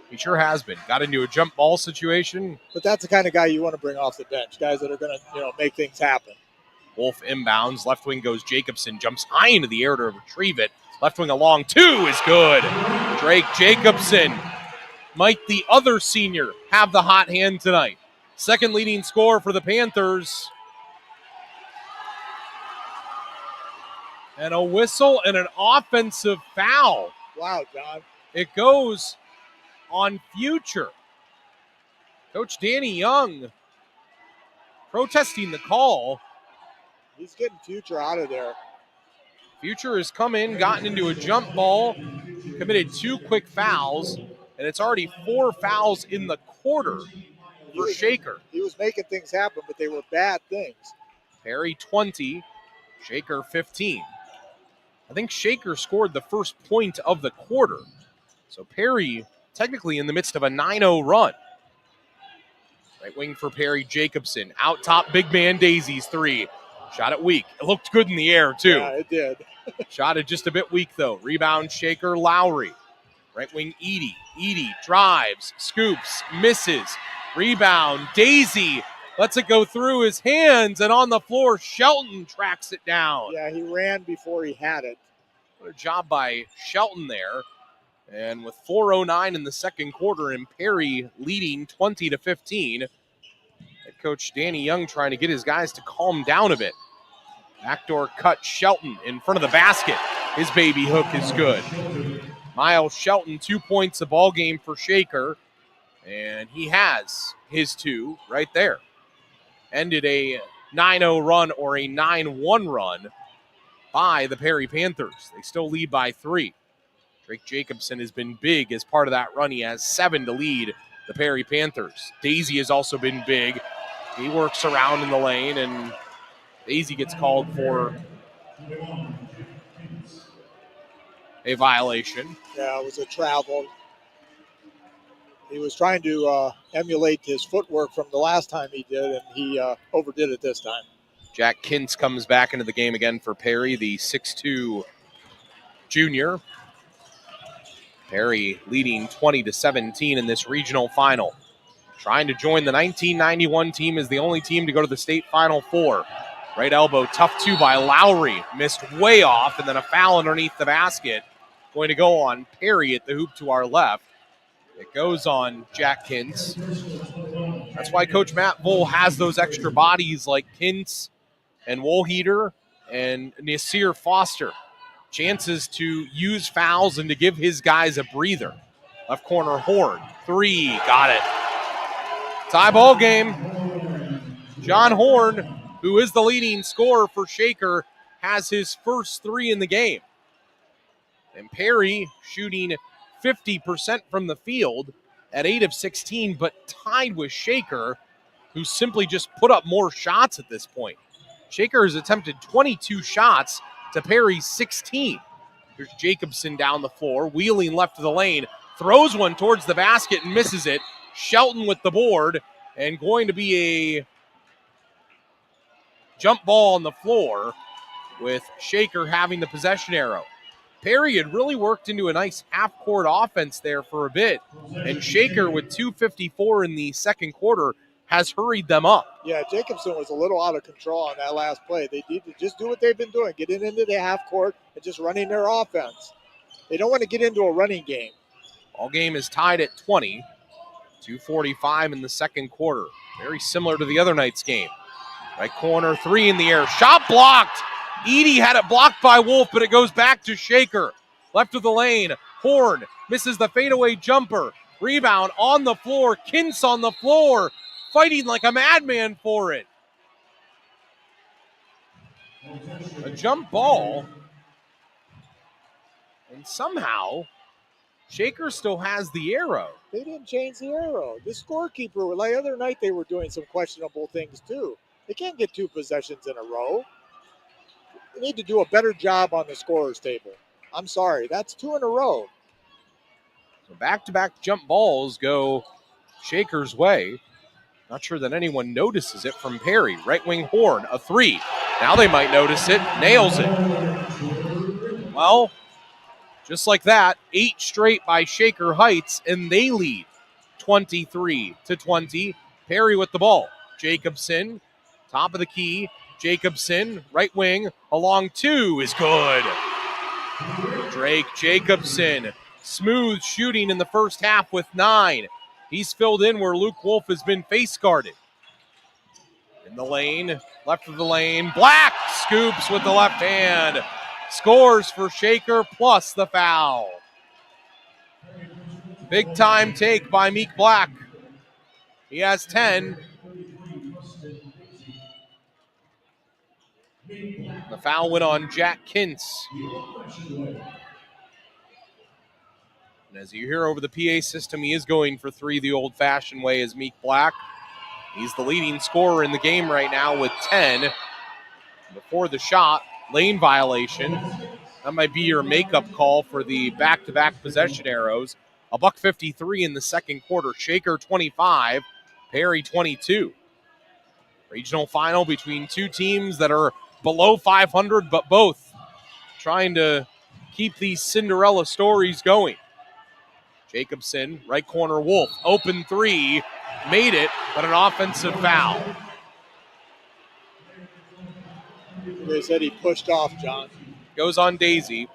He sure has been. Got into a jump ball situation. But that's the kind of guy you want to bring off the bench, guys that are going to, make things happen. Wolf inbounds. Left wing goes Jacobson. Jumps high into the air to retrieve it. Left wing along 2 is good. Drake Jacobson. Might the other senior have the hot hand tonight? Second leading scorer for the Panthers. And a whistle and an offensive foul. Wow, John. It goes on Future. Coach Danny Young protesting the call. He's getting Future out of there. Future has come in, gotten into a jump ball, committed 2 quick fouls, and it's already 4 fouls in the quarter for Shaker. He was making things happen, but they were bad things. Perry 20, Shaker 15. I think Shaker scored the first point of the quarter. So Perry technically in the midst of a 9-0 run. Right wing for Perry, Jacobson. Out top, big man Daisy's 3. Shot it weak. It looked good in the air, too. Yeah, it did. Shot it just a bit weak, though. Rebound, Shaker, Lowry. Right wing, Edie. Edie drives, scoops, misses. Rebound, Daisy lets it go through his hands, and on the floor, Shelton tracks it down. Yeah, he ran before he had it. What a job by Shelton there. And with 4:09 in the second quarter and Perry leading 20-15, head coach Danny Young trying to get his guys to calm down a bit. Backdoor cut, Shelton in front of the basket. His baby hook is good. Miles Shelton, 2 points a ball game for Shaker, and he has his 2 right there. Ended a 9-0 run or a 9-1 run by the Perry Panthers. They still lead by 3. Drake Jacobson has been big as part of that run. He has 7 to lead the Perry Panthers. Daisy has also been big. He works around in the lane, and Daisy gets called for a violation. Yeah, it was a travel. He was trying to emulate his footwork from the last time he did, and he overdid it this time. Jack Kintz comes back into the game again for Perry, the 6'2 junior. Perry leading 20-17 in this regional final. Trying to join the 1991 team as the only team to go to the state Final Four. Right elbow, tough 2 by Lowry. Missed way off, and then a foul underneath the basket. Going to go on Perry at the hoop to our left. It goes on Jack Kintz. That's why Coach Matt Bull has those extra bodies like Kintz and Woolheater and Nasir Foster. Chances to use fouls and to give his guys a breather. Left corner, Horn. 3, got it. Tie ball game. John Horn, who is the leading scorer for Shaker, has his first 3 in the game. And Perry shooting 50% from the field at 8 of 16, but tied with Shaker, who simply just put up more shots at this point. Shaker has attempted 22 shots to Perry's 16. Here's Jacobson down the floor, wheeling left of the lane, throws one towards the basket and misses it. Shelton with the board, and going to be a jump ball on the floor with Shaker having the possession arrow. Perry had really worked into a nice half-court offense there for a bit, and Shaker with 2:54 in the second quarter has hurried them up. Yeah, Jacobson was a little out of control on that last play. They need to just do what they've been doing, getting into the half court and just running their offense. They don't want to get into a running game. All game is tied at 20. 2:45 in the second quarter. Very similar to the other night's game. Right corner, 3 in the air. Shot blocked. Edie had it blocked by Wolf, but it goes back to Shaker. Left of the lane. Horn misses the fadeaway jumper. Rebound on the floor. Kintz on the floor, fighting like a madman for it. A jump ball. And somehow, Shaker still has the arrow. They didn't change the arrow. The scorekeeper, like the other night, they were doing some questionable things too. They can't get 2 possessions in a row. They need to do a better job on the scorer's table. I'm sorry, that's 2 in a row. So back-to-back jump balls go Shaker's way. Not sure that anyone notices it from Perry. Right wing Horn, a 3. Now they might notice it. Nails it. Well, just like that, 8 straight by Shaker Heights, and they lead 23-20. Perry with the ball. Jacobson, top of the key. Jacobson, right wing, along 2 is good. Drake Jacobson, smooth shooting in the first half with 9. He's filled in where Luke Wolf has been face guarded. In the lane, left of the lane, Black scoops with the left hand. Scores for Shaker plus the foul. Big time take by Meek Black. He has 10. The foul went on Jack Kintz. And as you hear over the PA system, he is going for three the old-fashioned way as Meek Black. He's the leading scorer in the game right now with 10. Before the shot, lane violation. That might be your makeup call for the back-to-back possession arrows. $1:53 in the second quarter. Shaker 25, Perry 22. Regional final between two teams that are below 500, but both trying to keep these Cinderella stories going. Jacobson, right corner, Wolf, open three, made it, but an offensive foul. They said he pushed off, John. Goes on Daisy.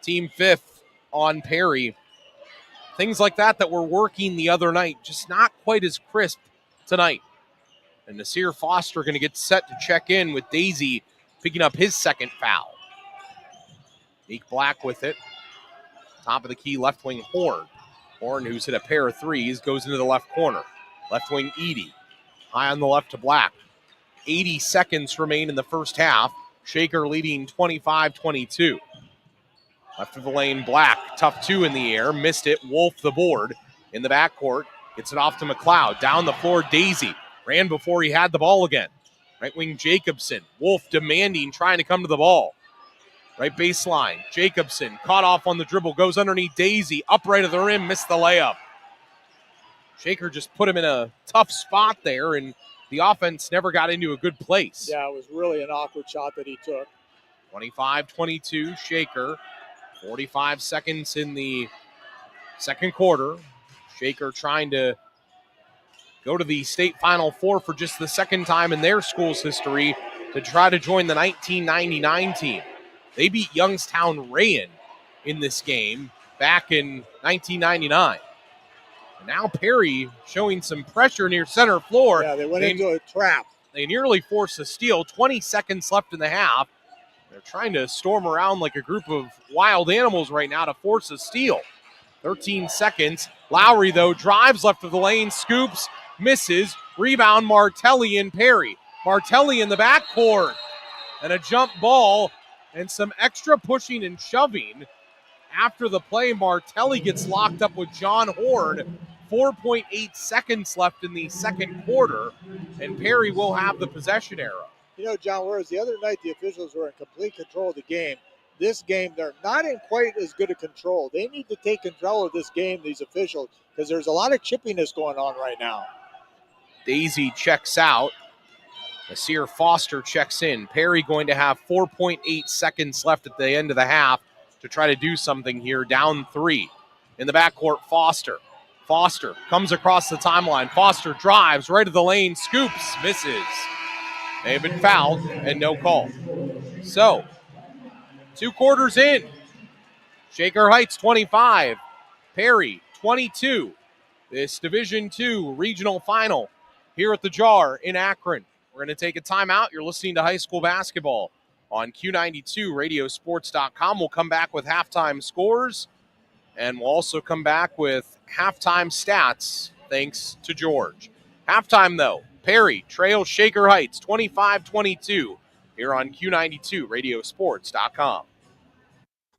Team fifth on Perry. Things like that were working the other night, just not quite as crisp tonight. And Nasir Foster going to get set to check in with Daisy picking up his second foul. Meek Black with it. Top of the key, left wing Horn. Horn, who's hit a pair of threes, goes into the left corner. Left wing Edie. High on the left to Black. 80 seconds remain in the first half. Shaker leading 25-22. Left of the lane, Black. Tough two in the air. Missed it. Wolf the board in the backcourt. Gets it off to McLeod. Down the floor, Daisy. Ran before he had the ball again. Right wing Jacobson. Wolf demanding, trying to come to the ball. Right baseline. Jacobson caught off on the dribble. Goes underneath Daisy. Upright of the rim. Missed the layup. Shaker just put him in a tough spot there, and the offense never got into a good place. Yeah, it was really an awkward shot that he took. 25-22, Shaker. 45 seconds in the second quarter. Shaker trying to go to the state Final Four for just the second time in their school's history to try to join the 1999 team. They beat Youngstown Rayen in this game back in 1999. And now Perry showing some pressure near center floor. Yeah, they went into a trap. They nearly forced a steal. 20 seconds left in the half. They're trying to storm around like a group of wild animals right now to force a steal. 13 seconds. Lowry, though, drives left of the lane, scoops, misses. Rebound, Martelli and Perry. Martelli in the backcourt. And a jump ball and some extra pushing and shoving. After the play, Martelli gets locked up with John Horn. 4.8 seconds left in the second quarter, and Perry will have the possession arrow. You know, John, whereas the other night the officials were in complete control of the game, this game they're not in quite as good a control. They need to take control of this game, these officials, because there's a lot of chippiness going on right now. Daisy checks out. Nasir Foster checks in. Perry going to have 4.8 seconds left at the end of the half to try to do something here, down 3. In the backcourt, Foster. Foster comes across the timeline. Foster drives right to the lane, scoops, misses. They have been fouled and no call. So, 2 quarters in. Shaker Heights 25, Perry 22. This Division II regional final here at the Jar in Akron. We're going to take a timeout. You're listening to high school basketball on Q92 Radiosports.com. We'll come back with halftime scores, and we'll also come back with halftime stats thanks to George. Halftime, though, Perry trails Shaker Heights 25-22 here on Q92 Radiosports.com.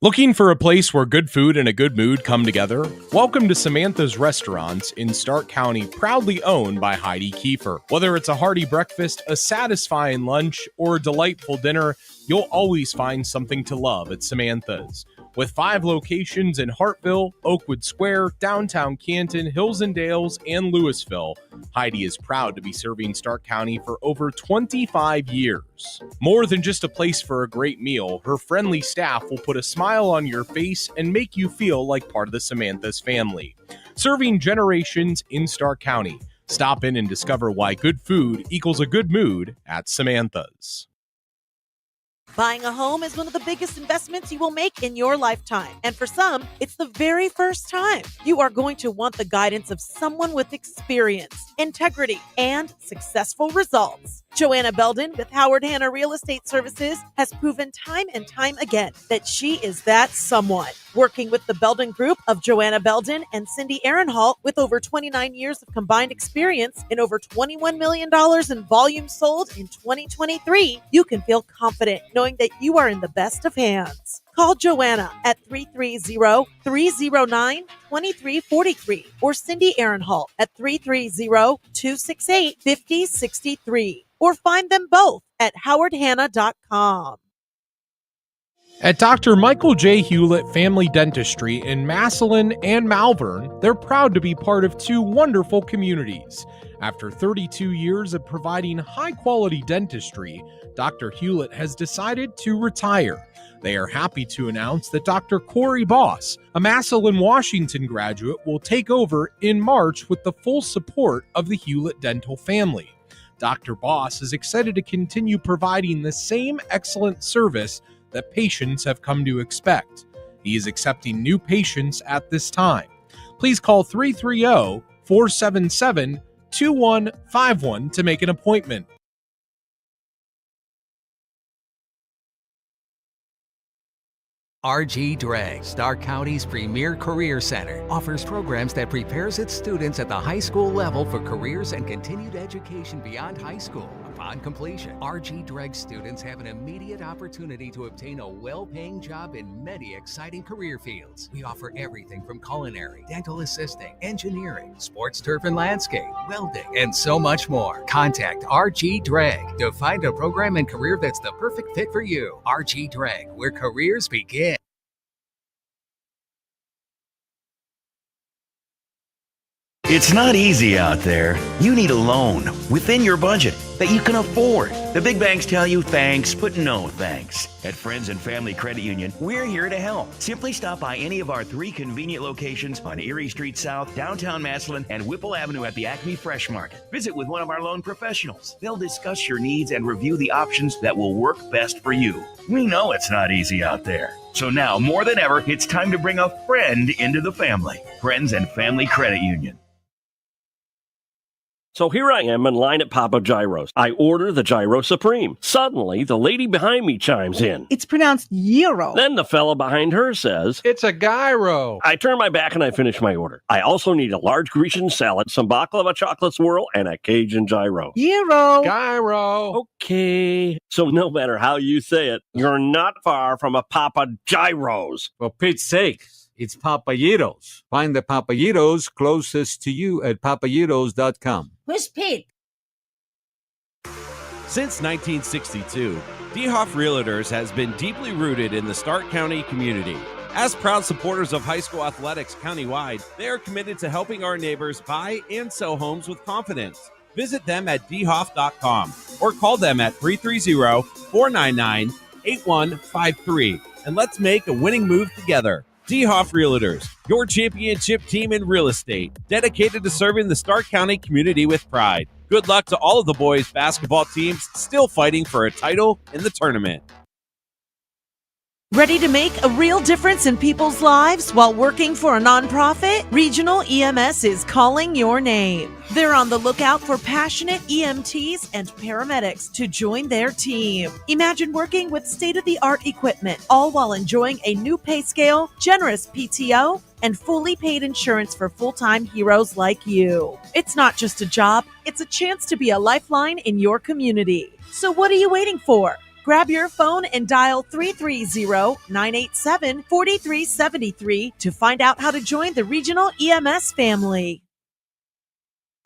Looking for a place where good food and a good mood come together? Welcome to Samantha's Restaurants in Stark County, proudly owned by Heidi Kiefer. Whether it's a hearty breakfast, a satisfying lunch, or a delightful dinner, you'll always find something to love at Samantha's. With 5 locations in Hartville, Oakwood Square, downtown Canton, Hills and Dales, and Louisville, Heidi is proud to be serving Stark County for over 25 years. More than just a place for a great meal, her friendly staff will put a smile on your face and make you feel like part of the Samantha's family. Serving generations in Stark County. Stop in and discover why good food equals a good mood at Samantha's. Buying a home is one of the biggest investments you will make in your lifetime. And for some, it's the very first time. You are going to want the guidance of someone with experience, integrity, and successful results. Joanna Belden with Howard Hanna Real Estate Services has proven time and time again that she is that someone. Working with the Belden Group of Joanna Belden and Cindy Ehrenhalt with over 29 years of combined experience and over $21 million in volume sold in 2023, you can feel confident knowing that you are in the best of hands. Call Joanna at 330-309-2343 or Cindy Ehrenhalt at 330-268-5063 or find them both at howardhanna.com. At Dr. Michael J. Hewlett Family Dentistry in Massillon and Malvern, they're proud to be part of two wonderful communities. After 32 years of providing high-quality dentistry, Dr. Hewlett has decided to retire. They are happy to announce that Dr. Corey Boss, a Massillon, Washington graduate, will take over in March with the full support of the Hewlett dental family. Dr. Boss is excited to continue providing the same excellent service that patients have come to expect. He is accepting new patients at this time. Please call 330-477-2151 to make an appointment. RG Drag, Stark County's premier career center, offers programs that prepares its students at the high school level for careers and continued education beyond high school. Upon completion, RG Drag students have an immediate opportunity to obtain a well-paying job in many exciting career fields. We offer everything from culinary, dental assisting, engineering, sports turf and landscape, welding, and so much more. Contact RG Drag to find a program and career that's the perfect fit for you. RG Drag, where careers begin. It's not easy out there. You need a loan within your budget that you can afford. The big banks tell you thanks, but no thanks. At Friends and Family Credit Union, we're here to help. Simply stop by any of our 3 convenient locations on Erie Street South, downtown Massillon, and Whipple Avenue at the Acme Fresh Market. Visit with one of our loan professionals. They'll discuss your needs and review the options that will work best for you. We know it's not easy out there. So now, more than ever, it's time to bring a friend into the family. Friends and Family Credit Union. So here I am in line at Papa Gyro's. I order the Gyro Supreme. Suddenly, the lady behind me chimes in. It's pronounced gyro. Then the fella behind her says, It's a gyro. I turn my back and I finish my order. I also need a large Grecian salad, some baklava chocolate swirl, and a Cajun gyro. Gyro. Gyro. Okay. So no matter how you say it, you're not far from a Papa Gyro's. For Pete's sake, it's Papayitos. Find the Papayitos closest to you at papayitos.com. Who's Pete? Since 1962, DeHoff Realtors has been deeply rooted in the Stark County community. As proud supporters of high school athletics countywide, they are committed to helping our neighbors buy and sell homes with confidence. Visit them at dhoff.com or call them at 330-499-8153 and let's make a winning move together. DeHoff Realtors, your championship team in real estate, dedicated to serving the Stark County community with pride. Good luck to all of the boys' basketball teams still fighting for a title in the tournament. Ready to make a real difference in people's lives while working for a nonprofit? Regional EMS is calling your name. They're on the lookout for passionate EMTs and paramedics to join their team. Imagine working with state-of-the-art equipment, all while enjoying a new pay scale, generous PTO, and fully paid insurance for full-time heroes like you. It's not just a job, it's a chance to be a lifeline in your community. So what are you waiting for? Grab your phone and dial 330-987-4373 to find out how to join the Regional EMS family.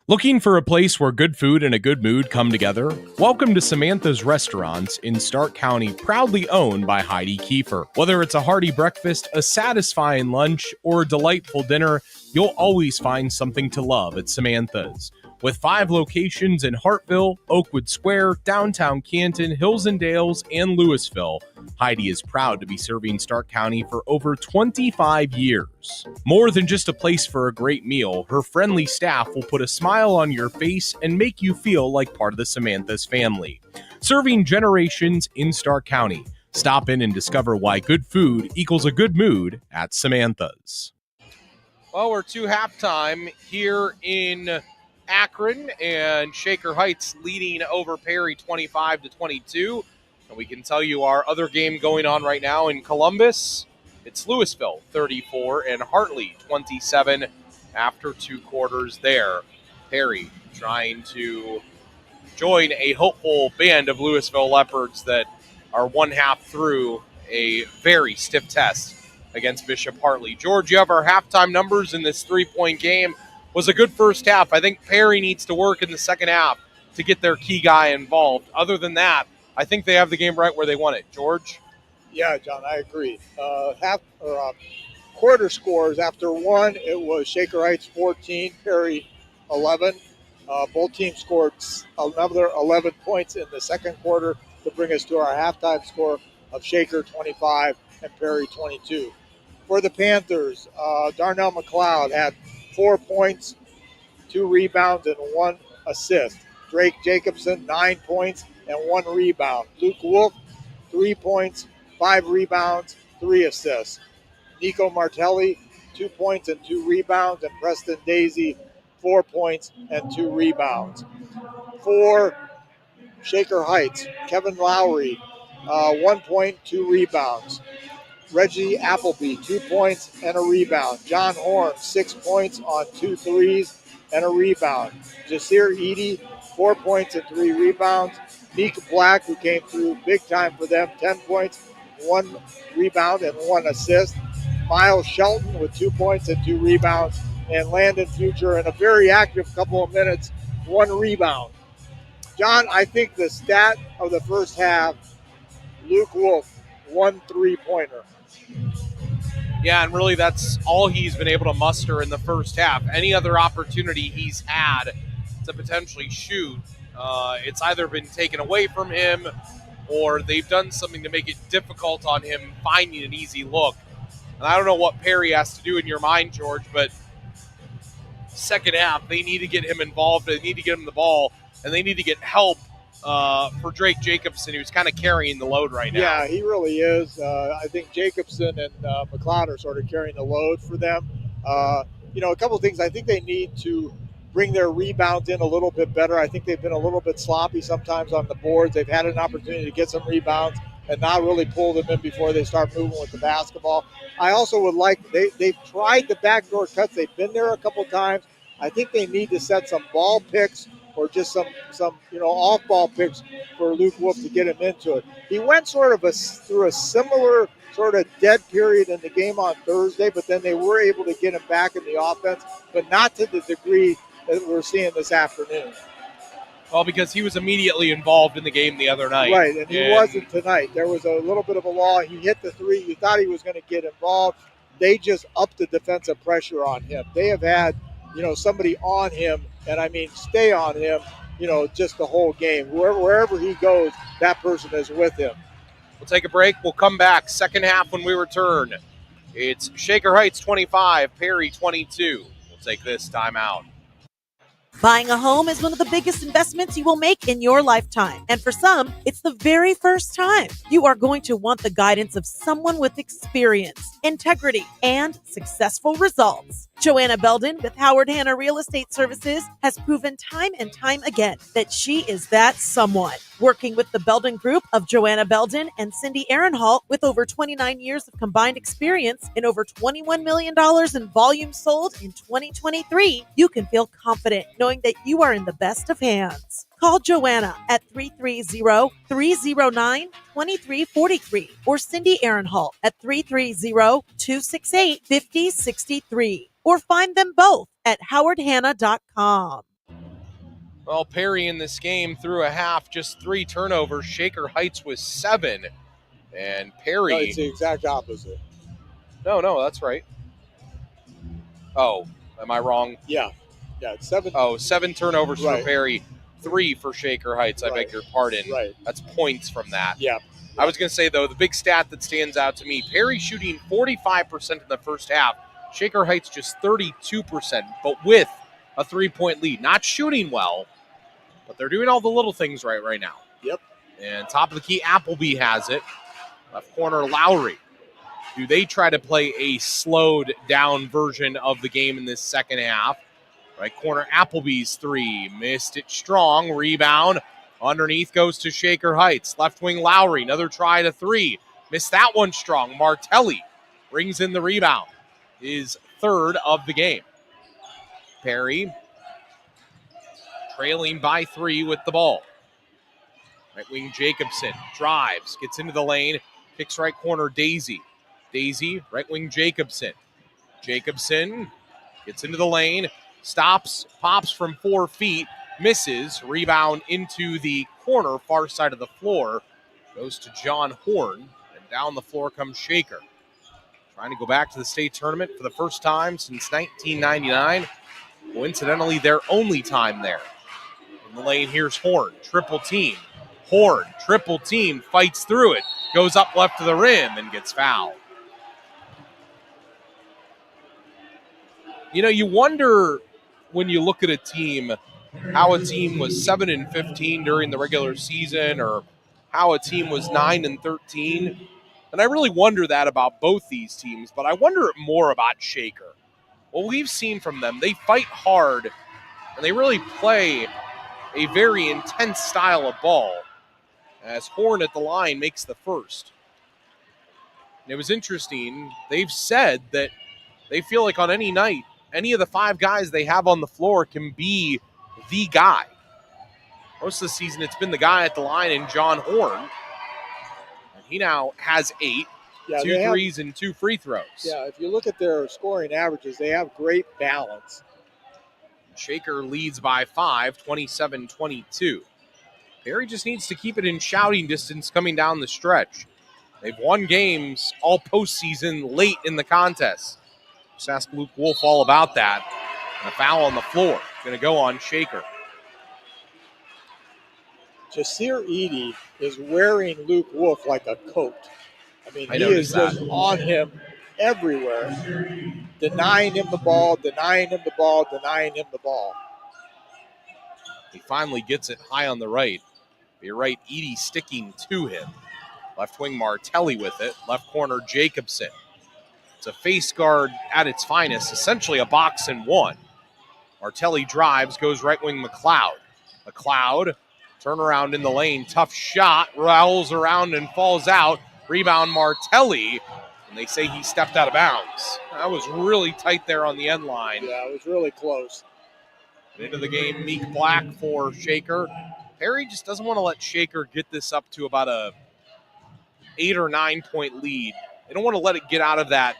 Looking for a place where good food and a good mood come together? Welcome to Samantha's Restaurants in Stark County, proudly owned by Heidi Kiefer. Whether it's a hearty breakfast, a satisfying lunch, or a delightful dinner, you'll always find something to love at Samantha's. With 5 locations in Hartville, Oakwood Square, downtown Canton, Hills and Dales, and Louisville, Heidi is proud to be serving Stark County for over 25 years. More than just a place for a great meal, her friendly staff will put a smile on your face and make you feel like part of the Samantha's family. Serving generations in Stark County. Stop in and discover why good food equals a good mood at Samantha's. Well, we're to halftime here in Akron, and Shaker Heights leading over Perry 25-22. And we can tell you our other game going on right now in Columbus. It's Louisville 34 and Hartley 27 after 2 quarters there. Perry trying to join a hopeful band of Louisville Leopards that are one half through a very stiff test against Bishop Hartley. George, you have our halftime numbers in this 3-point game. Was a good first half. I think Perry needs to work in the second half to get their key guy involved. Other than that, I think they have the game right where they want it. George? Yeah, John, I agree. Quarter scores after one, it was Shaker Heights 14, Perry 11. Both teams scored another 11 points in the second quarter to bring us to our halftime score of Shaker 25 and Perry 22. For the Panthers, Darnell McLeod had 4 points, 2 rebounds, and 1 assist. Drake Jacobson, 9 points and 1 rebound. Luke Wolf, 3 points, 5 rebounds, 3 assists. Nico Martelli, 2 points and 2 rebounds, and Preston Daisy, 4 points and 2 rebounds. For Shaker Heights, Kevin Lowry, 1 point, 2 rebounds. Reggie Appleby, 2 points and a rebound. John Horn, 6 points on 2 threes and a rebound. Jasir Edie, 4 points and 3 rebounds. Nick Black, who came through big time for them, 10 points, 1 rebound, and 1 assist. Miles Shelton with 2 points and 2 rebounds. And Landon Future in a very active couple of minutes, 1 rebound. John, I think the stat of the first half, Luke Wolf, 1 3-pointer. Yeah, and really that's all he's been able to muster in the first half. Any other opportunity he's had to potentially shoot, it's either been taken away from him or they've done something to make it difficult on him finding an easy look. And I don't know what Perry has to do in your mind, George, but second half, they need to get him involved. They need to get him the ball, and they need to get help for Drake Jacobson, who's kind of carrying the load right now. Yeah, he really is. I think Jacobson and McLeod are sort of carrying the load for them. A couple of things. I think they need to bring their rebounds in a little bit better. I think they've been a little bit sloppy sometimes on the boards. They've had an opportunity to get some rebounds and not really pull them in before they start moving with the basketball. I also would like, they've tried the backdoor cuts. They've been there a couple times. I think they need to set some ball picks or just some off-ball picks for Luke Wolf to get him into it. He went sort of through a similar sort of dead period in the game on Thursday, but then they were able to get him back in the offense, but not to the degree that we're seeing this afternoon. Well, because he was immediately involved in the game the other night. Right, and he wasn't tonight. There was a little bit of a law. He hit the three. You thought he was going to get involved. They just upped the defensive pressure on him. They have had, somebody on him, and I mean stay on him, just the whole game. Wherever he goes, that person is with him. We'll take a break. We'll come back. Second half when we return. It's Shaker Heights 25, Perry 22. We'll take this timeout. Buying a home is one of the biggest investments you will make in your lifetime. And for some, it's the very first time. You are going to want the guidance of someone with experience, integrity, and successful results. Joanna Belden with Howard Hanna Real Estate Services has proven time and time again that she is that someone. Working with the Belden Group of Joanna Belden and Cindy Ehrenhalt with over 29 years of combined experience and over $21 million in volume sold in 2023, you can feel confident knowing that you are in the best of hands. Call Joanna at 330-309-2343 or Cindy Ehrenhalt at 330-268-5063 or find them both at howardhanna.com. Well, Perry in this game through a half, just 3 turnovers. Shaker Heights was 7. And Perry... No, it's the exact opposite. No, that's right. Oh, am I wrong? Yeah, it's 7. Oh, 7 turnovers for Perry, 3 for Shaker Heights. I beg your pardon. Right. That's points from that. Yeah. I was going to say, though, the big stat that stands out to me, Perry shooting 45% in the first half. Shaker Heights just 32%, but with a 3-point lead. Not shooting well, but they're doing all the little things right now. Yep. And top of the key, Appleby has it. Left corner, Lowry. Do they try to play a slowed down version of the game in this second half? Right corner, Appleby's three. Missed it strong. Rebound. Underneath goes to Shaker Heights. Left wing, Lowry. Another try to three. Missed that one strong. Martelli brings in the rebound. His third of the game. Perry trailing by 3 with the ball. Right wing, Jacobson drives. Gets into the lane. Kicks right corner, Daisy. Daisy, right wing, Jacobson. Jacobson gets into the lane. Stops, pops from 4 feet, misses, rebound into the corner, far side of the floor, goes to John Horn, and down the floor comes Shaker. Trying to go back to the state tournament for the first time since 1999. Coincidentally, their only time there. In the lane, here's Horn, triple team. Horn, triple team, fights through it, goes up left to the rim, and gets fouled. You know, you wonder when you look at a team, how a team was 7-15 during the regular season, or how a team was 9-13. And I really wonder that about both these teams, but I wonder more about Shaker. What we've seen from them, they fight hard, and they really play a very intense style of ball, as Horn at the line makes the first. And it was interesting, they've said that they feel like on any night, any of the 5 guys they have on the floor can be the guy. Most of the season, it's been the guy at the line and John Horn. And he now has 8, 2 threes and 2 free throws. Yeah, if you look at their scoring averages, they have great balance. Shaker leads by 5, 27-22. Perry just needs to keep it in shouting distance coming down the stretch. They've won games all postseason late in the contest. Just ask Luke Wolf all about that. And a foul on the floor. Going to go on Shaker. Jasir Edey is wearing Luke Wolf like a coat. I mean, he is just on him everywhere, denying him the ball, denying him the ball, denying him the ball. He finally gets it high on the right. You're right, Edey sticking to him. Left wing, Martelli with it. Left corner, Jacobson. It's a face guard at its finest, essentially a box and one. Martelli drives, goes right wing, McLeod. McLeod, turnaround in the lane, tough shot, rolls around and falls out. Rebound, Martelli, and they say he stepped out of bounds. That was really tight there on the end line. Yeah, it was really close. And into the game, Meek Black for Shaker. Perry just doesn't want to let Shaker get this up to about a 8 or 9 point lead. They don't want to let it get out of that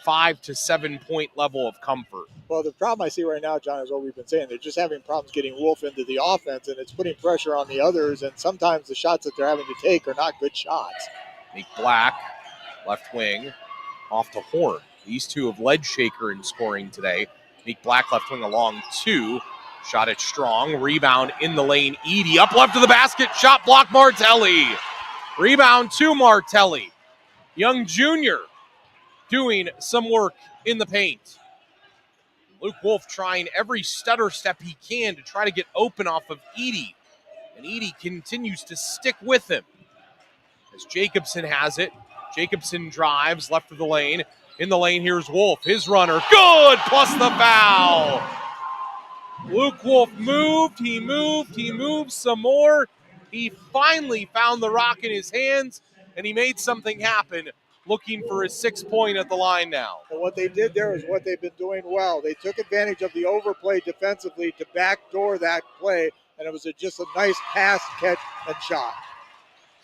5 to 7 point level of comfort. Well, the problem I see right now, John, is what we've been saying. They're just having problems getting Wolf into the offense, and it's putting pressure on the others, and sometimes the shots that they're having to take are not good shots. Meek Black, left wing, off to Horn. These two have led Shaker in scoring today. Meek Black, left wing along 2. Shot it strong. Rebound in the lane. Edey up left to the basket. Shot block, Martelli. Rebound to Martelli. Young junior doing some work in the paint. Luke Wolf trying every stutter step he can to try to get open off of Edey. And Edey continues to stick with him. As Jacobson has it. Jacobson drives left of the lane. In the lane, here's Wolf. His runner. Good! Plus the foul. Luke Wolf moved. He moved some more. He finally found the rock in his hands, and he made something happen, looking for his 6th point at the line now. And what they did there is what they've been doing well. They took advantage of the overplay defensively to backdoor that play, and it was just a nice pass, catch, and shot.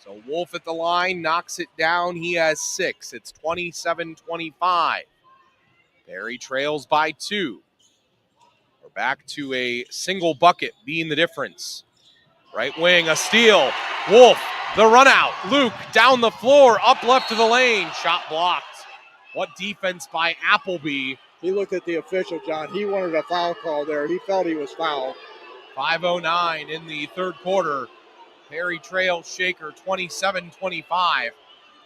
So Wolf at the line, knocks it down. He has 6. It's 27-25. Perry trails by 2. We're back to a single bucket being the difference. Right wing, a steal. Wolf, the run out. Luke down the floor, up left to the lane. Shot blocked. What defense by Appleby. He looked at the official, John. He wanted a foul call there. He felt he was fouled. 5:09 in the third quarter. Perry trails Shaker 27-25.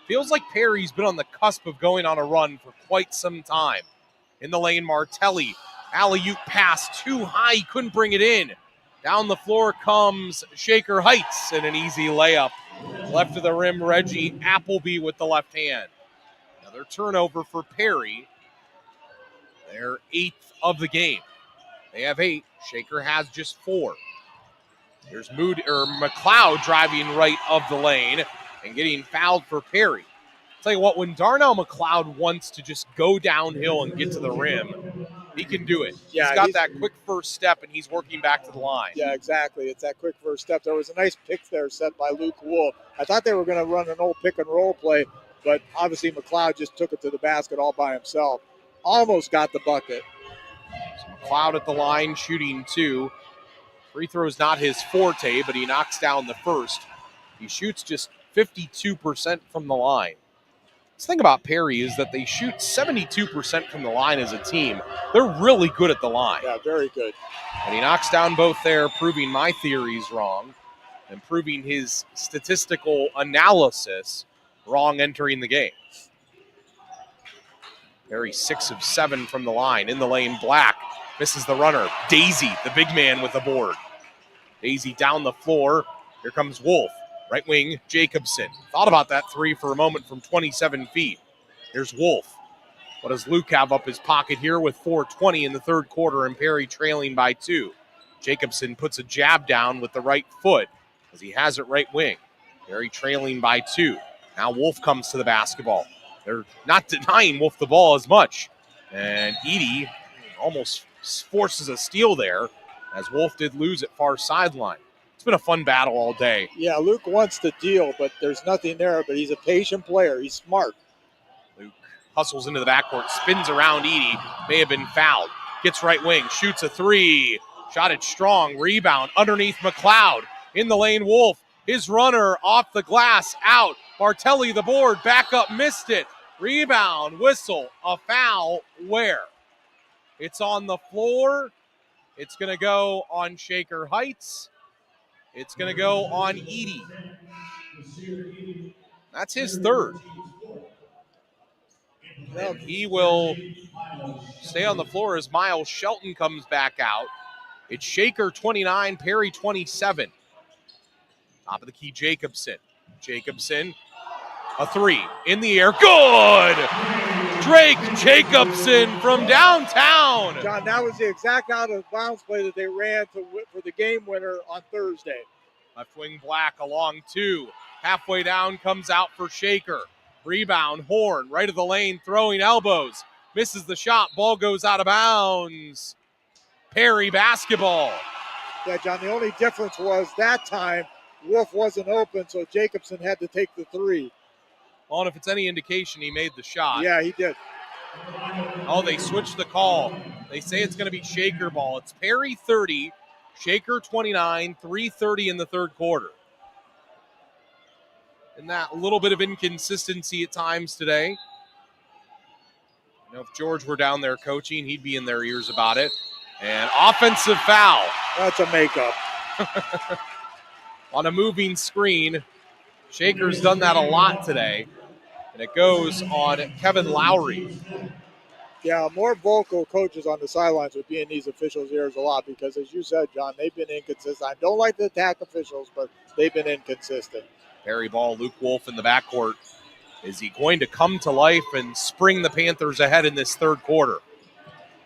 Feels like Perry's been on the cusp of going on a run for quite some time. In the lane, Martelli. Alley-oop pass too high. He couldn't bring it in. Down the floor comes Shaker Heights and an easy layup. Left of the rim, Reggie Appleby with the left hand. Another turnover for Perry. Their 8th of the game. They have 8. Shaker has just 4. There's McLeod driving right of the lane and getting fouled for Perry. Tell you what, when Darnell McLeod wants to just go downhill and get to the rim, he can do it. Yeah, he's got that quick first step, and he's working back to the line. Yeah, exactly. It's that quick first step. There was a nice pick there set by Luke Wolf. I thought they were going to run an old pick and roll play, but obviously McLeod just took it to the basket all by himself. Almost got the bucket. So McLeod at the line shooting 2. Free throw is not his forte, but he knocks down the first. He shoots just 52% from the line. The thing about Perry is that they shoot 72% from the line as a team. They're really good at the line. Yeah, very good. And he knocks down both there, proving my theories wrong and proving his statistical analysis wrong entering the game. Perry 6 of 7 from the line. In the lane, Black misses the runner. Daisy, the big man with the board. Daisy down the floor. Here comes Wolf. Right wing, Jacobson. Thought about that 3 for a moment from 27 feet. Here's Wolf. What does Luke have up his pocket here with 4:20 in the third quarter and Perry trailing by 2? Jacobson puts a jab down with the right foot as he has it right wing. Perry trailing by 2. Now Wolf comes to the basketball. They're not denying Wolf the ball as much. And Edey almost forces a steal there as Wolf did lose at far sideline. It's been a fun battle all day. Yeah, Luke wants to deal, but there's nothing there. But he's a patient player. He's smart. Luke hustles into the backcourt, spins around Edey. May have been fouled. Gets right wing, shoots a 3. Shot it strong. Rebound underneath McLeod. In the lane, Wolf. His runner off the glass, out. Martelli, the board, back up, missed it. Rebound, whistle, a foul. Where? It's on the floor. It's going to go on Shaker Heights. It's going to go on Edey. That's his third. And he will stay on the floor as Miles Shelton comes back out. It's Shaker 29, Perry 27. Top of the key, Jacobson. Jacobson, a 3 in the air. Good! Drake Jacobson from downtown. John, that was the exact out-of-bounds play that they ran for the game winner on Thursday. Left wing Black along 2. Halfway down, comes out for Shaker. Rebound, Horn, right of the lane, throwing elbows. Misses the shot, ball goes out of bounds. Perry basketball. Yeah, John, the only difference was that time Wolf wasn't open, so Jacobson had to take the 3. Well, and if it's any indication, he made the shot. Yeah, he did. Oh, they switched the call. They say it's going to be Shaker ball. It's Perry 30, Shaker 29, 3:30 in the third quarter. And that little bit of inconsistency at times today. You know, if George were down there coaching, he'd be in their ears about it. And offensive foul. That's a makeup. On a moving screen. Shaker's done that a lot today. And it goes on Kevin Lowry. Yeah, more vocal coaches on the sidelines would be in these officials' ears a lot because, as you said, John, they've been inconsistent. I don't like to attack officials, but they've been inconsistent. Perry ball, Luke Wolf in the backcourt. Is he going to come to life and spring the Panthers ahead in this third quarter?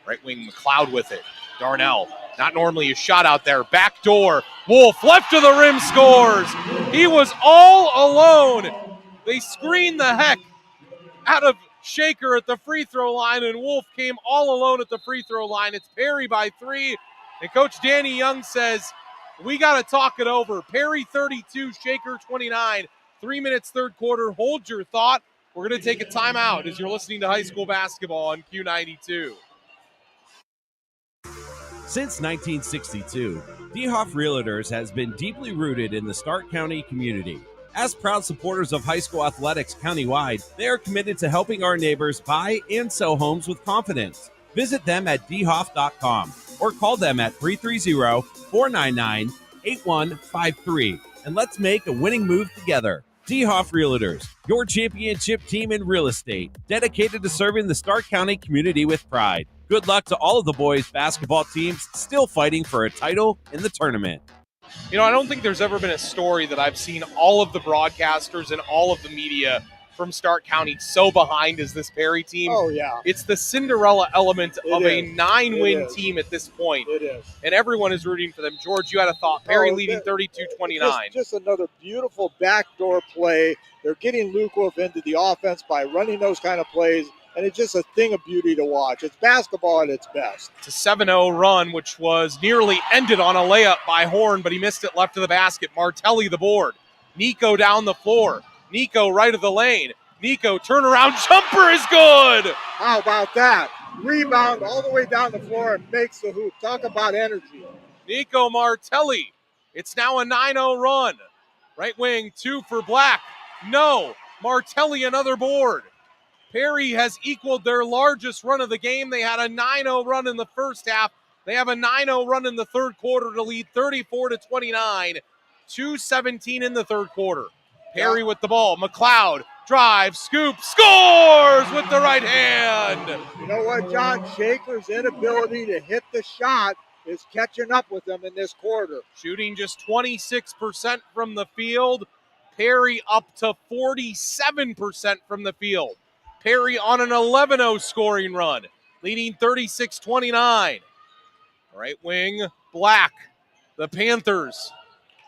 Right wing McLeod with it. Darnell, not normally a shot out there. Back door. Wolf, left of the rim, scores. He was all alone. They screened the heck out of Shaker at the free throw line, and Wolf came all alone at the free throw line. It's Perry by 3, and Coach Danny Young says, we got to talk it over. Perry 32, Shaker 29. 3 minutes, third quarter. Hold your thought. We're going to take a timeout as you're listening to high school basketball on Q92. Since 1962, DeHoff Realtors has been deeply rooted in the Stark County community. As proud supporters of high school athletics countywide, they are committed to helping our neighbors buy and sell homes with confidence. Visit them at dhoff.com or call them at 330-499-8153 and let's make a winning move together. DeHoff Realtors, your championship team in real estate, dedicated to serving the Stark County community with pride. Good luck to all of the boys' basketball teams still fighting for a title in the tournament. You know, I don't think there's ever been a story that I've seen all of the broadcasters and all of the media from Stark County. So behind is this Perry team. Oh, yeah. It's the Cinderella element of a 9-win team at this point. It is. And everyone is rooting for them. George, you had a thought. Perry leading 32-29. Just another beautiful backdoor play. They're getting Luke Wolf into the offense by running those kind of plays, and it's just a thing of beauty to watch. It's basketball at its best. It's a 7-0 run, which was nearly ended on a layup by Horn, but he missed it left of the basket. Martelli the board. Nico down the floor. Nico right of the lane. Nico turnaround jumper is good. How about that? Rebound all the way down the floor and makes the hoop. Talk about energy. Nico Martelli. It's now a 9-0 run. Right wing, 2 for Black. No. Martelli another board. Perry has equaled their largest run of the game. They had a 9-0 run in the first half. They have a 9-0 run in the third quarter to lead 34-29. 2:17 in the third quarter. Perry with the ball. McLeod drives, scoop, scores with the right hand. You know what, John? Shaker's inability to hit the shot is catching up with them in this quarter. Shooting just 26% from the field. Perry up to 47% from the field. Perry on an 11-0 scoring run, leading 36-29. Right wing, Black. The Panthers,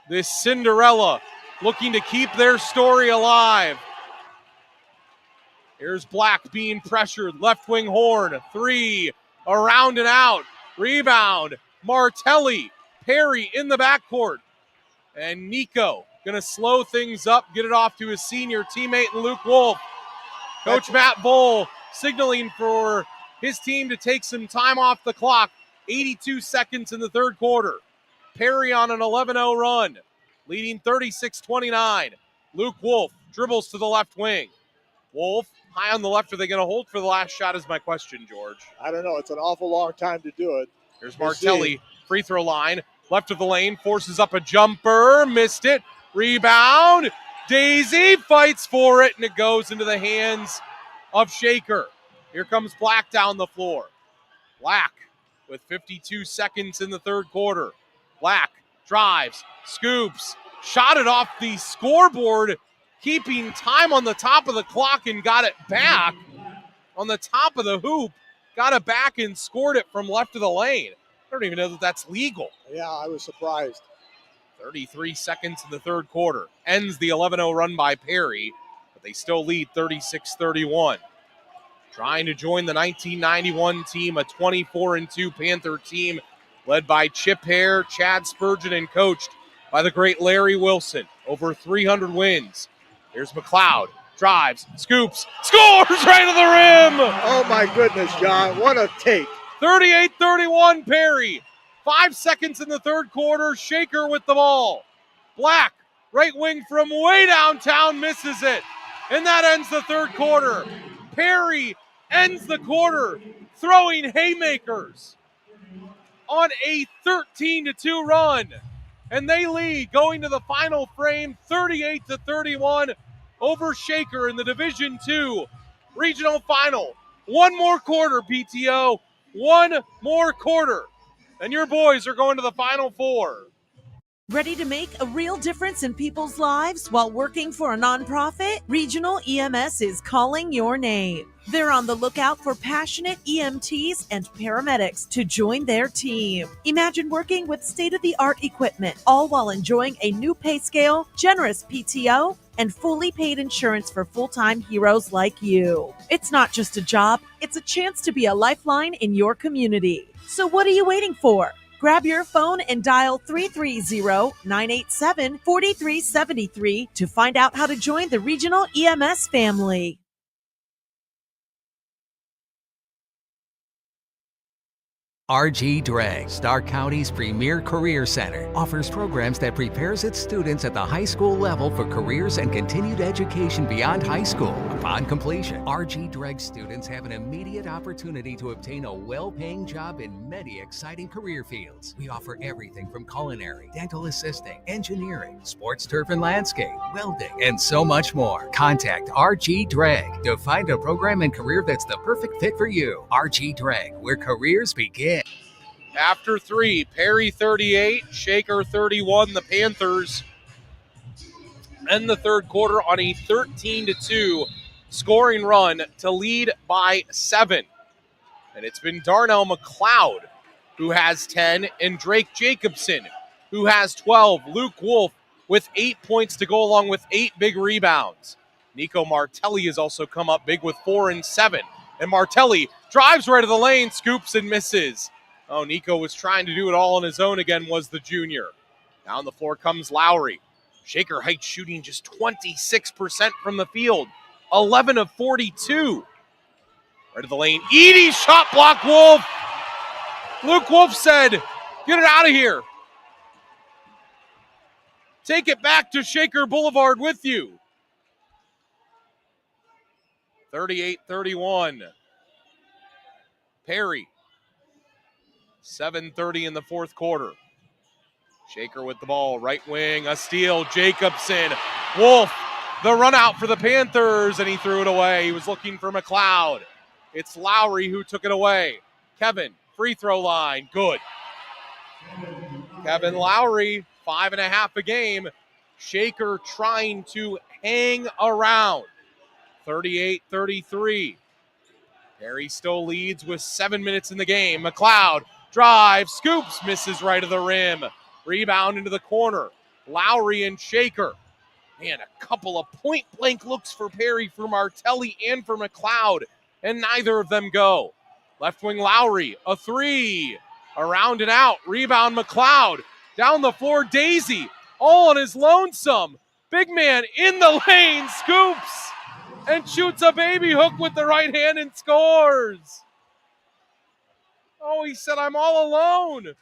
this Cinderella, looking to keep their story alive. Here's Black being pressured. Left wing Horn. 3. Around and out. Rebound. Martelli. Perry in the backcourt. And Nico going to slow things up. Get it off to his senior teammate, Luke Wolf. Coach Matt Bull signaling for his team to take some time off the clock. 82 seconds in the third quarter. Perry on an 11-0 run, leading 36-29. Luke Wolf dribbles to the left wing. Wolf, high on the left. Are they going to hold for the last shot is my question, George. I don't know. It's an awful long time to do it. Here's Martelli, free throw line. Left of the lane, forces up a jumper. Missed it. Rebound. Daisy fights for it, and it goes into the hands of Shaker. Here comes Black down the floor. Black with 52 seconds in the third quarter. Black drives, scoops, shot it off the scoreboard, keeping time on the top of the clock and got it back on the top of the hoop. Got it back and scored it from left of the lane. I don't even know that that's legal. Yeah, I was surprised. 33 seconds in the third quarter. Ends the 11-0 run by Perry, but they still lead 36-31. Trying to join the 1991 team, a 24-2 Panther team led by Chip Hare, Chad Spurgeon, and coached by the great Larry Wilson. Over 300 wins. Here's McLeod. Drives, scoops, scores right to the rim! Oh, my goodness, John. What a take. 38-31 Perry. 5 seconds in the third quarter. Shaker with the ball. Black, right wing from way downtown, misses it. And that ends the third quarter. Perry ends the quarter throwing haymakers on a 13-2 run. And they lead going to the final frame 38-31 over Shaker in the Division II regional final. One more quarter, PTO. One more quarter. And your boys are going to the Final Four. Ready to make a real difference in people's lives while working for a nonprofit? Regional EMS is calling your name. They're on the lookout for passionate EMTs and paramedics to join their team. Imagine working with state-of-the-art equipment, all while enjoying a new pay scale, generous PTO, and fully paid insurance for full-time heroes like you. It's not just a job, it's a chance to be a lifeline in your community. So what are you waiting for? Grab your phone and dial 330-987-4373 to find out how to join the Regional EMS family. RG Dreg, Stark County's premier career center, offers programs that prepares its students at the high school level for careers and continued education beyond high school. Upon completion, RG Dreg students have an immediate opportunity to obtain a well-paying job in many exciting career fields. We offer everything from culinary, dental assisting, engineering, sports turf and landscape, welding, and so much more. Contact RG Dreg to find a program and career that's the perfect fit for you. RG Dreg, where careers begin. After 3, Perry 38, Shaker 31. The Panthers end the third quarter on a 13-2 scoring run to lead by 7. And it's been Darnell McLeod who has 10 and Drake Jacobson who has 12. Luke Wolf with 8 points to go along with 8 big rebounds. Nico Martelli has also come up big with 4 and 7. And Martelli drives right to the lane, scoops and misses. Oh, Nico was trying to do it all on his own again, was the junior. Down the floor comes Lowry. Shaker Heights shooting just 26% from the field. 11 of 42. Right to the lane. Edie shot block Wolf. Luke Wolf said, get it out of here. Take it back to Shaker Boulevard with you. 38-31. Perry. 7:30 in the fourth quarter. Shaker with the ball, right wing, a steal, Jacobson. Wolf, the run out for the Panthers, and he threw it away. He was looking for McLeod. It's Lowry who took it away. Kevin, free throw line, good. Kevin Lowry, 5.5 a game. Shaker trying to hang around. 38-33. Perry still leads with 7 minutes in the game. McLeod drives, scoops, misses right of the rim. Rebound into the corner. Lowry and Shaker. Man, a couple of point-blank looks for Perry, for Martelli, and for McLeod, and neither of them go. Left wing Lowry, a three. Around and out. Rebound McLeod. Down the floor, Daisy, all on his lonesome. Big man in the lane, scoops, and shoots a baby hook with the right hand and scores. Oh, he said, I'm all alone.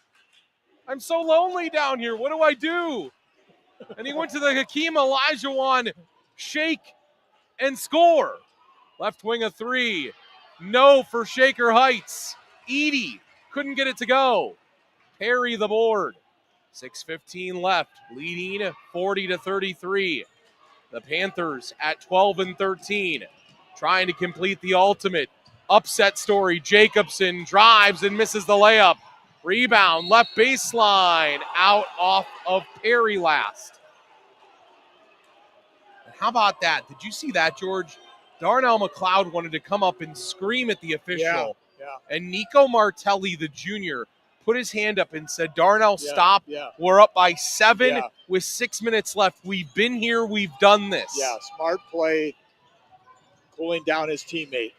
I'm so lonely down here. What do I do? And he went to the Hakeem Olajuwon shake and score. Left wing a three. No for Shaker Heights. Edie couldn't get it to go. Perry the board. 6:15 left, leading 40-33. The Panthers at 12-13, trying to complete the ultimate upset story. Jacobson drives and misses the layup. Rebound, left baseline, out off of Perry last. How about that? Did you see that, George? Darnell McLeod wanted to come up and scream at the official. Yeah. And Nico Martelli, the junior, put his hand up and said, Darnell, stop. We're up by 7 with 6 minutes left. We've been here. We've done this. Yeah, smart play, cooling down his teammate.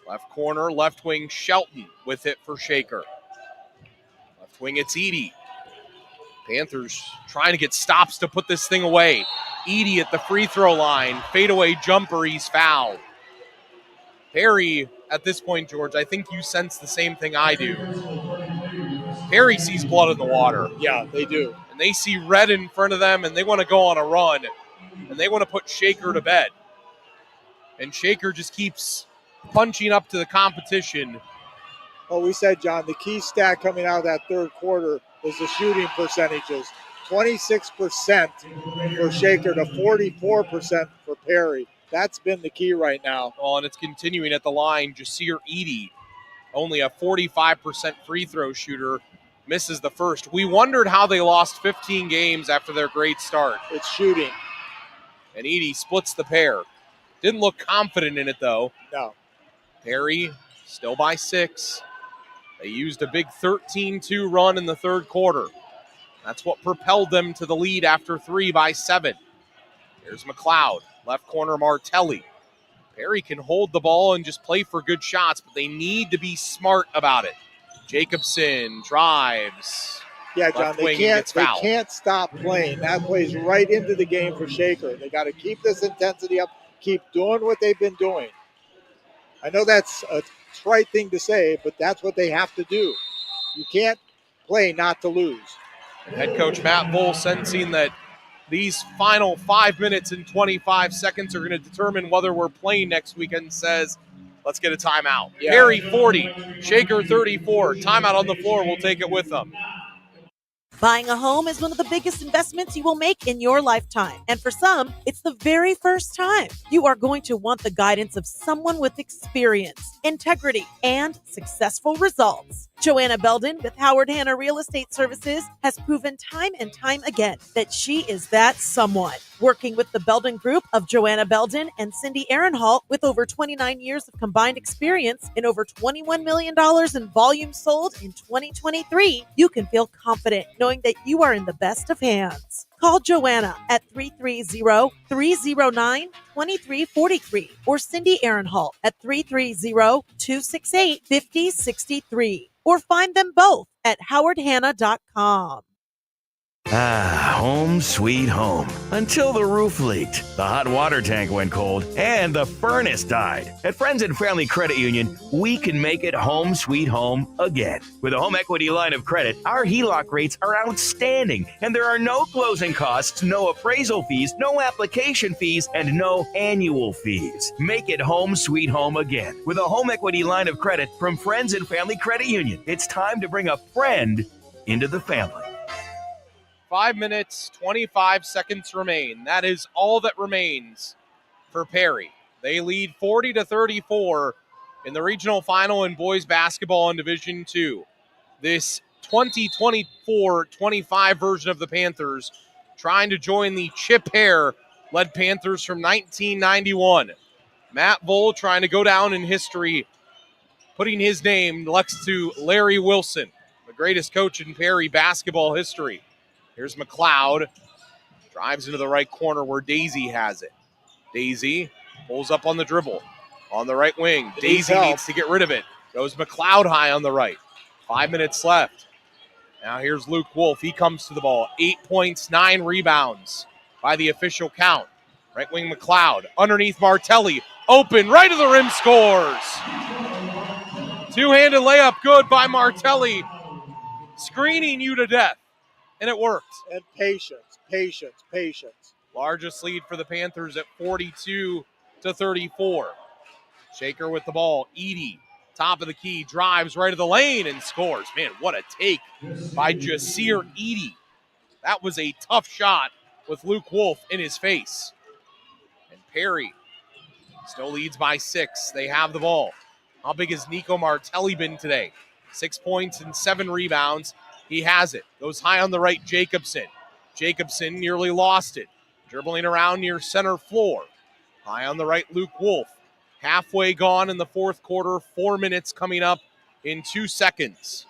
Left corner, left wing, Shelton with it for Shaker. Left wing, it's Edie. Panthers trying to get stops to put this thing away. Edie at the free throw line. Fadeaway jumper, he's fouled. Perry, at this point, George, I think you sense the same thing I do. Perry sees blood in the water. Yeah, they do. And they see red in front of them, and they want to go on a run. And they want to put Shaker to bed. And Shaker just keeps punching up to the competition. Well, we said, John, the key stat coming out of that third quarter is the shooting percentages. 26% for Shaker to 44% for Perry. That's been the key right now. Well, and it's continuing at the line. Jasir Edie, only a 45% free throw shooter, misses the first. We wondered how they lost 15 games after their great start. It's shooting. And Edie splits the pair. Didn't look confident in it, though. No. Perry still by 6. They used a big 13-2 run in the third quarter. That's what propelled them to the lead after 3 by 7. Here's McLeod. Left corner, Martelli. Perry can hold the ball and just play for good shots, but they need to be smart about it. Jacobson drives. Yeah, John, they can't stop playing. That plays right into the game for Shaker. They got to keep this intensity up, keep doing what they've been doing. I know that's a trite thing to say, but that's what they have to do. You can't play not to lose. Head coach Matt Bull, sensing that these final 5 minutes and 25 seconds are going to determine whether we're playing next weekend, says, let's get a timeout. Yeah. Perry 40, Shaker 34. Timeout on the floor. We'll take it with them. Buying a home is one of the biggest investments you will make in your lifetime. And for some, it's the very first time. You are going to want the guidance of someone with experience, integrity, and successful results. Joanna Belden with Howard Hanna Real Estate Services has proven time and time again that she is that someone. Working with the Belden Group of Joanna Belden and Cindy Aaronhalt, with over 29 years of combined experience and over $21 million in volume sold in 2023, you can feel confident knowing that you are in the best of hands. Call Joanna at 330-309-2343 or Cindy Aaronhalt at 330-268-5063 or find them both at howardhanna.com. Ah, home sweet home. Until the roof leaked, the hot water tank went cold, and the furnace died. At Friends and Family Credit Union, we can make it home sweet home again. With a home equity line of credit, our HELOC rates are outstanding, and there are no closing costs, no appraisal fees, no application fees, and no annual fees. Make it home sweet home again with a home equity line of credit from Friends and Family Credit Union. It's time to bring a friend into the family. 5 minutes, 25 seconds remain. That is all that remains for Perry. They lead 40-34 in the regional final in boys basketball in Division II. This 2024-25 version of the Panthers trying to join the Chip Hare-led Panthers from 1991. Matt Vole trying to go down in history, putting his name next to Larry Wilson, the greatest coach in Perry basketball history. Here's McLeod, drives into the right corner where Daisy has it. Daisy pulls up on the dribble on the right wing. Daisy needs to get rid of it. Goes McLeod high on the right. 5 minutes left. Now here's Luke Wolf. He comes to the ball. 8 points, 9 rebounds by the official count. Right wing McLeod underneath Martelli. Open, right to the rim, scores. Two-handed layup good by Martelli. Screening you to death. And it worked. And patience. Largest lead for the Panthers at 42-34. Shaker with the ball. Edie, top of the key, drives right to the lane and scores. Man, what a take by Jasir Edie. That was a tough shot with Luke Wolf in his face. And Perry still leads by 6. They have the ball. How big has Nico Martelli been today? 6 points and 7 rebounds. He has it. Goes high on the right, Jacobson. Jacobson nearly lost it. Dribbling around near center floor. High on the right, Luke Wolf. Halfway gone in the fourth quarter. 4 minutes coming up in 2 seconds.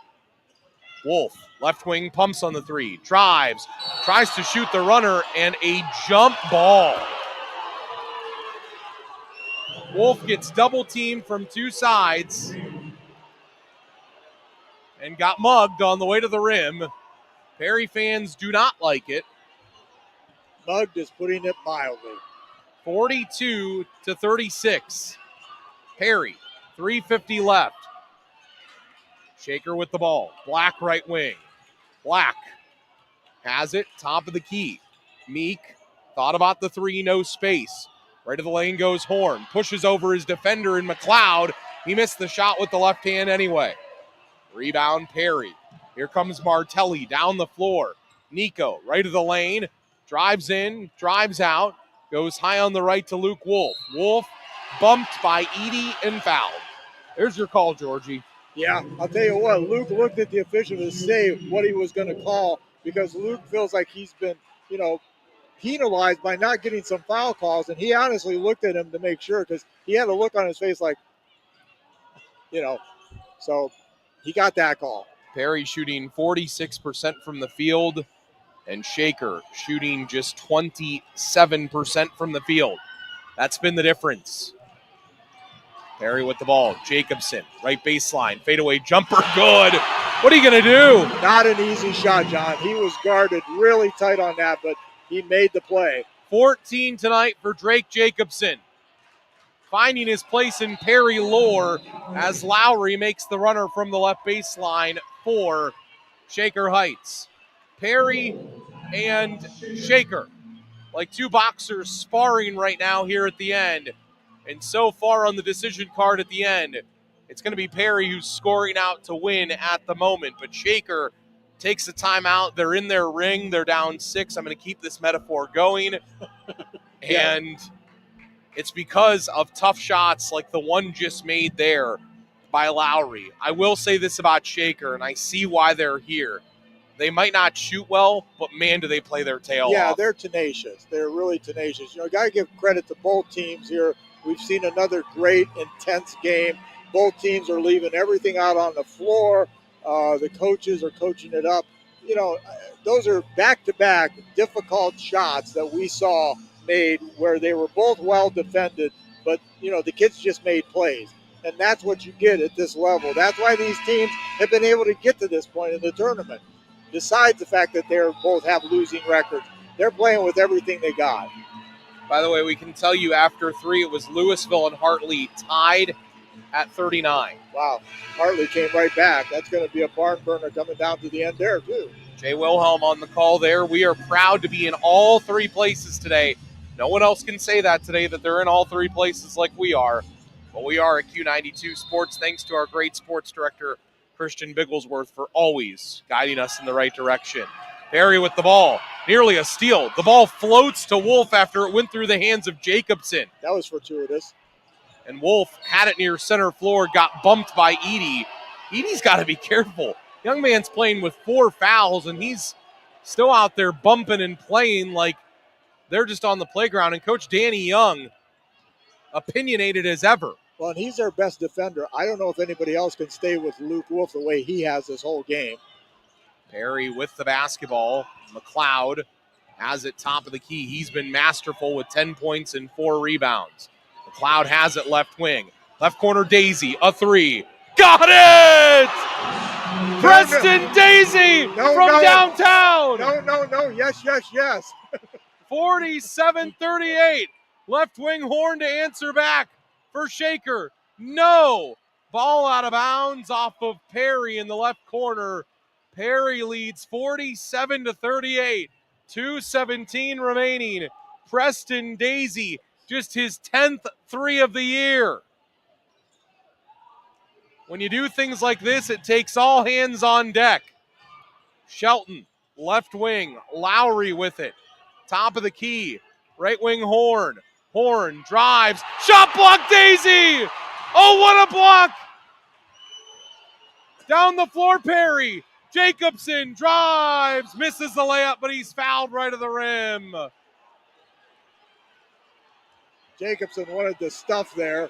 Wolf, left wing, pumps on the three. Drives. Tries to shoot the runner, and a jump ball. Wolf gets double teamed from 2 sides. And got mugged on the way to the rim. Perry fans do not like it. Mugged is putting it mildly. 42-36. Perry, 3:50 left. Shaker with the ball. Black right wing. Black has it, top of the key. Meek thought about the three, no space. Right of the lane goes Horn. Pushes over his defender in McLeod. He missed the shot with the left hand anyway. Rebound, Perry. Here comes Martelli down the floor. Nico, right of the lane. Drives in, drives out. Goes high on the right to Luke Wolf. Wolf bumped by Edie and fouled. There's your call, Georgie. Yeah, I'll tell you what. Luke looked at the official to say what he was going to call because Luke feels like he's been, penalized by not getting some foul calls. And he honestly looked at him to make sure because he had a look on his face like, so he got that call. Perry shooting 46% from the field, and Shaker shooting just 27% from the field. That's been the difference. Perry with the ball. Jacobson, right baseline, fadeaway jumper, good. What are you going to do? Not an easy shot, John. He was guarded really tight on that, but he made the play. 14 tonight for Drake Jacobson. Finding his place in Perry lore as Lowry makes the runner from the left baseline for Shaker Heights. Perry and Shaker, like two boxers sparring right now here at the end. And so far on the decision card at the end, it's going to be Perry who's scoring out to win at the moment. But Shaker takes the timeout. They're in their ring. They're down 6. I'm going to keep this metaphor going. And it's because of tough shots like the one just made there by Lowry. I will say this about Shaker, and I see why they're here. They might not shoot well, but man, do they play their tail Yeah, off. they're tenacious. They're really tenacious. Got to give credit to both teams here. We've seen another great, intense game. Both teams are leaving everything out on the floor. The coaches are coaching it up. Those are back-to-back difficult shots that we saw made where they were both well defended, but, the kids just made plays. And that's what you get at this level. That's why these teams have been able to get to this point in the tournament. Besides the fact that they both have losing records, they're playing with everything they got. By the way, we can tell you after 3, it was Louisville and Hartley tied at 39. Wow. Hartley came right back. That's going to be a barn burner coming down to the end there, too. Jay Wilhelm on the call there. We are proud to be in all 3 places today. No one else can say that today, that they're in all 3 places like we are. But we are at Q92 Sports, thanks to our great sports director, Christian Bigglesworth, for always guiding us in the right direction. Perry with the ball, nearly a steal. The ball floats to Wolf after it went through the hands of Jacobson. That was fortuitous. And Wolf had it near center floor, got bumped by Edie. Edie's got to be careful. Young man's playing with 4 fouls, and he's still out there bumping and playing like they're just on the playground. And Coach Danny Young, opinionated as ever. Well, and he's their best defender. I don't know if anybody else can stay with Luke Wolf the way he has this whole game. Perry with the basketball. McLeod has it top of the key. He's been masterful with 10 points and 4 rebounds. McLeod has it left wing. Left corner, Daisy, a 3. Got it! Preston Daisy from downtown. No. Yes. 47-38. Left wing Horn to answer back for Shaker. No. Ball out of bounds off of Perry in the left corner. Perry leads 47-38. 2:17 remaining. Preston Daisy, just his 10th 3 of the year. When you do things like this, it takes all hands on deck. Shelton, left wing. Lowry with it. Top of the key. Right wing Horn. Horn drives. Shot block Daisy! Oh, what a block! Down the floor, Perry. Jacobson drives. Misses the layup, but he's fouled right at the rim. Jacobson wanted the stuff there.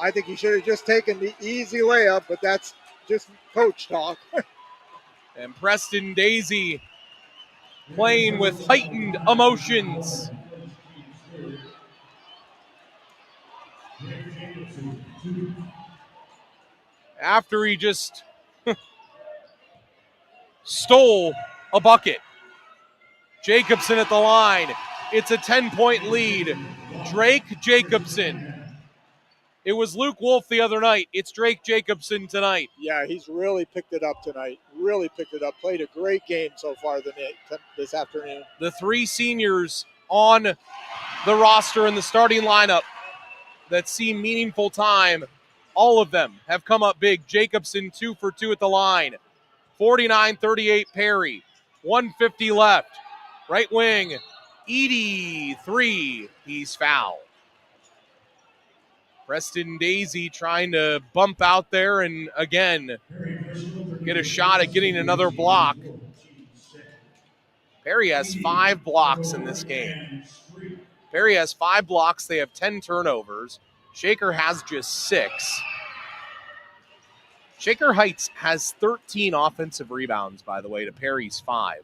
I think he should have just taken the easy layup, but that's just coach talk. And Preston Daisy playing with heightened emotions. After he just stole a bucket. Jacobson at the line. It's a 10-point lead. Drake Jacobson. It was Luke Wolf the other night. It's Drake Jacobson tonight. Yeah, he's really picked it up tonight. Really picked it up. Played a great game so far this afternoon. The 3 seniors on the roster in the starting lineup that see meaningful time, all of them have come up big. Jacobson 2 for 2 at the line. 49-38 Perry. 150 left. Right wing, Edie, 3. He's fouled. Preston Daisy trying to bump out there and, again, get a shot at getting another block. Perry has 5 blocks in this game. Perry has 5 blocks. They have 10 turnovers. Shaker has just 6. Shaker Heights has 13 offensive rebounds, by the way, to Perry's 5.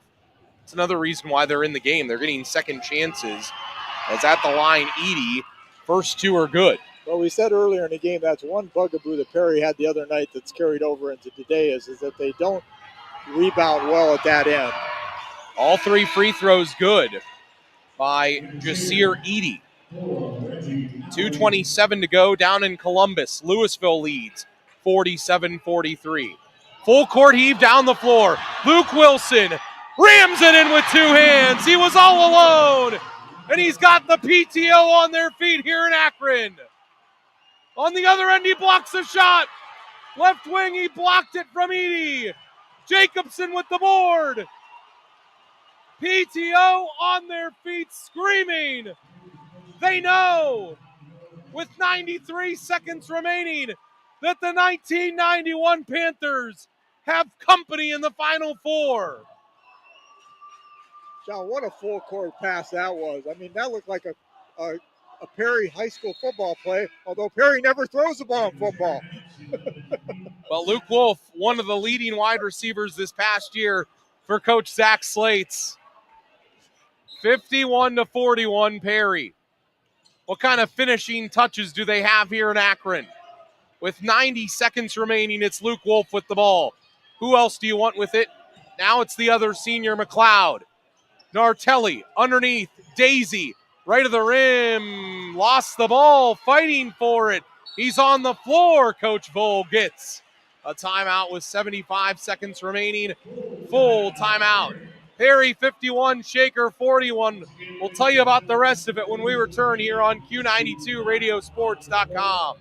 It's another reason why they're in the game. They're getting second chances. As at the line, Edie, first 2 are good. Well, we said earlier in the game that's one bugaboo that Perry had the other night that's carried over into today is that they don't rebound well at that end. All 3 free throws good by Jasir Edie. 2:27 to go down in Columbus. Louisville leads 47-43. Full court heave down the floor. Luke Wilson rams it in with 2 hands. He was all alone. And he's got the PTO on their feet here in Akron. On the other end, he blocks the shot. Left wing, he blocked it from Edie. Jacobson with the board. PTO on their feet screaming. They know with 93 seconds remaining that the 1991 Panthers have company in the Final Four. John, what a full court pass that was. I mean, that looked like a Perry high school football play, although Perry never throws the ball in football. Well, Luke Wolf, one of the leading wide receivers this past year for Coach Zach Slates. 51-41 Perry. What kind of finishing touches do they have here in Akron? With 90 seconds remaining, it's Luke Wolf with the ball. Who else do you want with it? Now it's the other senior, McLeod. Nartelli underneath, Daisy, right of the rim, lost the ball, fighting for it. He's on the floor. Coach Vole gets a timeout with 75 seconds remaining. Full timeout. Perry 51, Shaker 41. We'll tell you about the rest of it when we return here on Q92radiosports.com.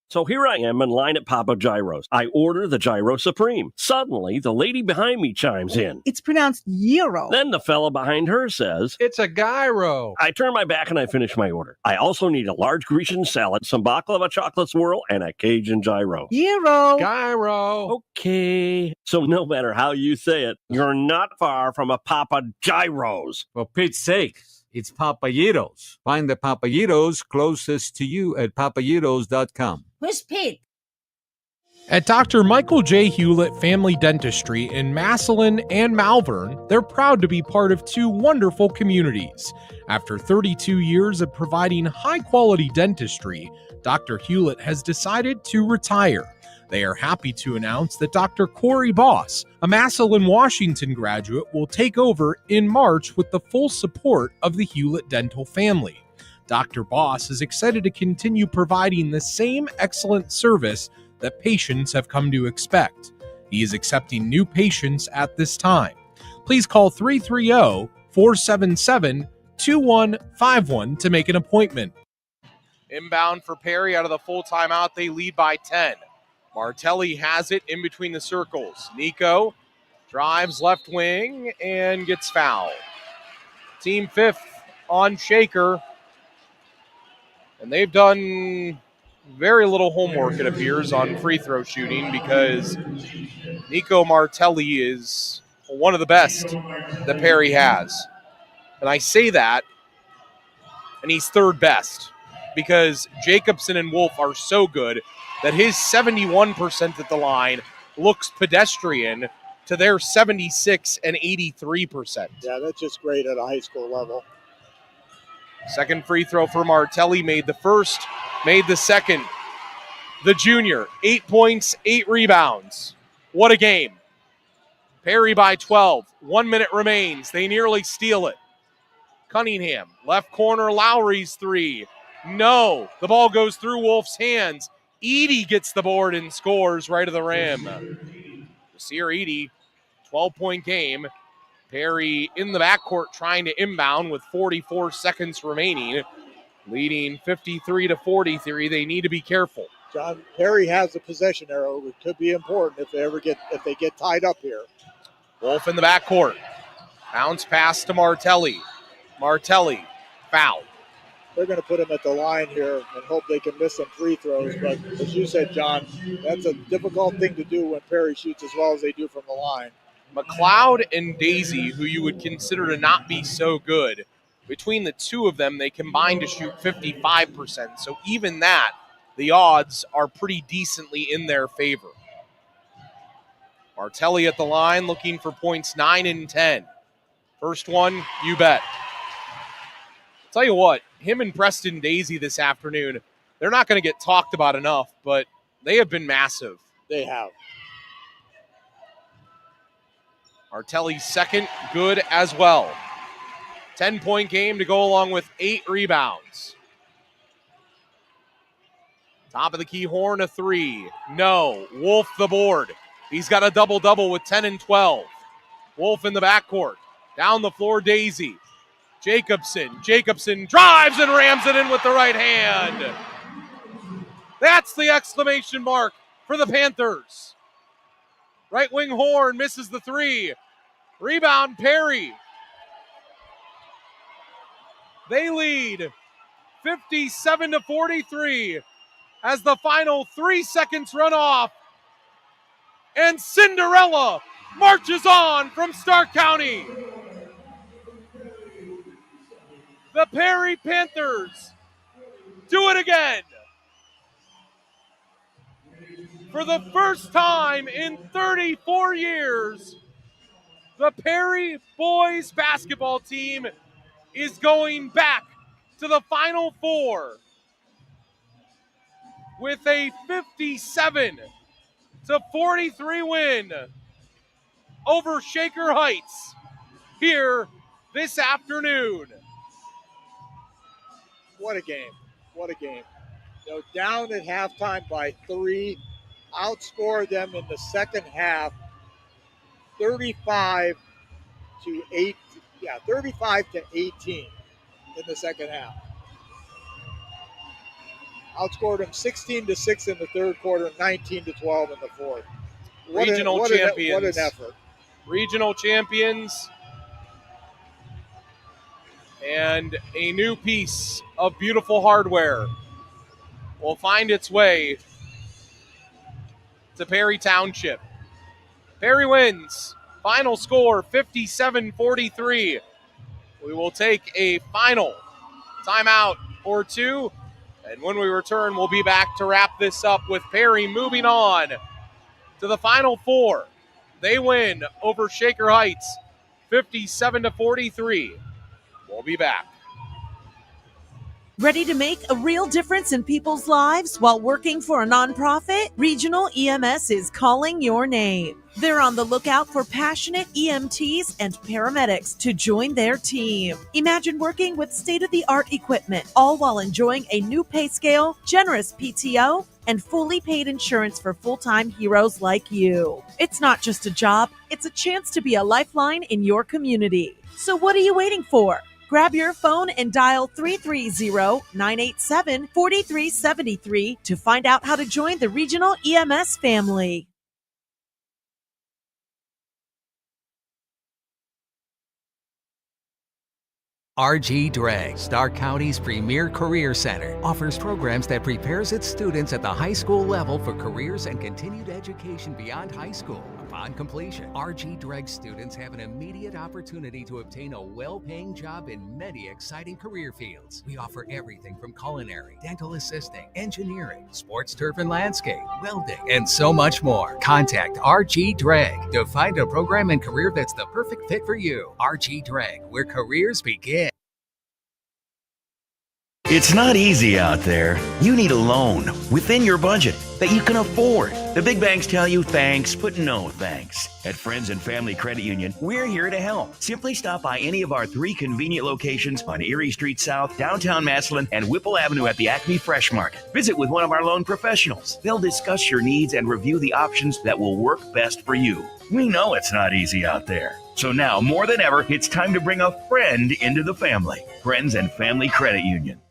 So here I am in line at Papa Gyro's. I order the Gyro Supreme. Suddenly, the lady behind me chimes in. It's pronounced gyro. Then the fella behind her says, It's a gyro. I turn my back and I finish my order. I also need a large Grecian salad, some baklava chocolate swirl, and a Cajun gyro. Gyro. Gyro. Okay. So no matter how you say it, you're not far from a Papa Gyro's. For Pete's sake, it's Papayitos. Find the Papayitos closest to you at papayitos.com. Who's Pete? At Dr. Michael J. Hewlett Family Dentistry in Massillon and Malvern, they're proud to be part of two wonderful communities. After 32 years of providing high-quality dentistry, Dr. Hewlett has decided to retire. They are happy to announce that Dr. Corey Boss, a Massillon, Washington graduate, will take over in March with the full support of the Hewlett dental family. Dr. Boss is excited to continue providing the same excellent service that patients have come to expect. He is accepting new patients at this time. Please call 330-477-2151 to make an appointment. Inbound for Perry out of the full timeout. They lead by 10. Martelli has it in between the circles. Nico drives left wing and gets fouled. Team fifth on Shaker. And they've done very little homework, it appears, on free throw shooting because Nico Martelli is one of the best that Perry has. And I say that, and he's third best because Jacobson and Wolf are so good that his 71% at the line looks pedestrian to their 76 and 83%. Yeah, that's just great at a high school level. Second free throw for Martelli, made the first, made the second. The junior, 8 points, 8 rebounds. What a game. Perry by 12. 1 minute remains. They nearly steal it. Cunningham, left corner, Lowry's three. No, the ball goes through Wolf's hands. Edey gets the board and scores right of the rim. Nasir Edey, 12-point game. Perry in the backcourt trying to inbound with 44 seconds remaining, leading 53-43. They need to be careful. John, Perry has the possession arrow, which could be important if they get tied up here. Wolf in the backcourt. Bounce pass to Martelli. Martelli, foul. They're going to put him at the line here and hope they can miss some free throws. But as you said, John, that's a difficult thing to do when Perry shoots as well as they do from the line. McLeod and Daisy, who you would consider to not be so good, between the two of them, they combine to shoot 55%. So even that, the odds are pretty decently in their favor. Martelli at the line looking for points 9 and 10. First one, you bet. I'll tell you what, him and Preston Daisy this afternoon, they're not going to get talked about enough, but they have been massive. They have. Martelli's second, good as well. 10-point game to go along with 8 rebounds. Top of the key horn, a three. No. Wolf the board. He's got a double-double with 10 and 12. Wolf in the backcourt. Down the floor, Daisy. Jacobson drives and rams it in with the right hand. That's the exclamation mark for the Panthers. Right wing horn misses the three. Rebound, Perry. They lead 57-43 as the final 3 seconds run off. And Cinderella marches on from Stark County. The Perry Panthers do it again. For the first time in 34 years, the Perry boys basketball team is going back to the Final Four with a 57-43 win over Shaker Heights here this afternoon. What a game. What a game. Down at halftime by 3, outscored them in the second half 35 to 8. Yeah, 35 to 18 in the second half. Outscored them 16 to 6 in the third quarter, 19 to 12 in the fourth. Regional champions. What an effort. Regional champions. And a new piece of beautiful hardware will find its way to Perry Township. Perry wins. Final score 57-43. We will take a final timeout or two. And when we return, we'll be back to wrap this up with Perry moving on to the Final Four. They win over Shaker Heights 57-43. We'll be back. Ready to make a real difference in people's lives while working for a nonprofit? Regional EMS is calling your name. They're on the lookout for passionate EMTs and paramedics to join their team. Imagine working with state-of-the-art equipment, all while enjoying a new pay scale, generous PTO, and fully paid insurance for full-time heroes like you. It's not just a job, it's a chance to be a lifeline in your community. So what are you waiting for? Grab your phone and dial 330-987-4373 to find out how to join the Regional EMS family. RG Dreg, Stark County's premier career center, offers programs that prepares its students at the high school level for careers and continued education beyond high school. Upon completion, RG Dreg students have an immediate opportunity to obtain a well-paying job in many exciting career fields. We offer everything from culinary, dental assisting, engineering, sports turf and landscape, welding, and so much more. Contact RG Dreg to find a program and career that's the perfect fit for you. RG Dreg, where careers begin. It's not easy out there. You need a loan within your budget that you can afford. The big banks tell you thanks, but no thanks. At Friends and Family Credit Union, we're here to help. Simply stop by any of our 3 convenient locations on Erie Street South, downtown Massillon, and Whipple Avenue at the Acme Fresh Market. Visit with one of our loan professionals. They'll discuss your needs and review the options that will work best for you. We know it's not easy out there. So now, more than ever, it's time to bring a friend into the family. Friends and Family Credit Union.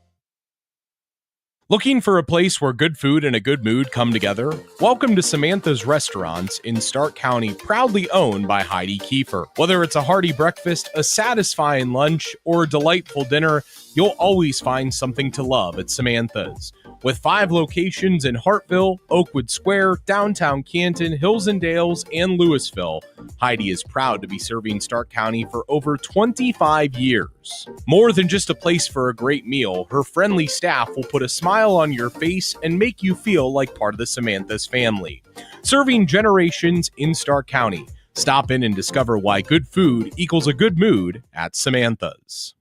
Looking for a place where good food and a good mood come together? Welcome to Samantha's Restaurants in Stark County, proudly owned by Heidi Kiefer. Whether it's a hearty breakfast, a satisfying lunch, or a delightful dinner, you'll always find something to love at Samantha's. With 5 locations in Hartville, Oakwood Square, downtown Canton, Hills and Dales, and Louisville, Heidi is proud to be serving Stark County for over 25 years. More than just a place for a great meal, her friendly staff will put a smile on your face and make you feel like part of the Samantha's family. Serving generations in Stark County. Stop in and discover why good food equals a good mood at Samantha's.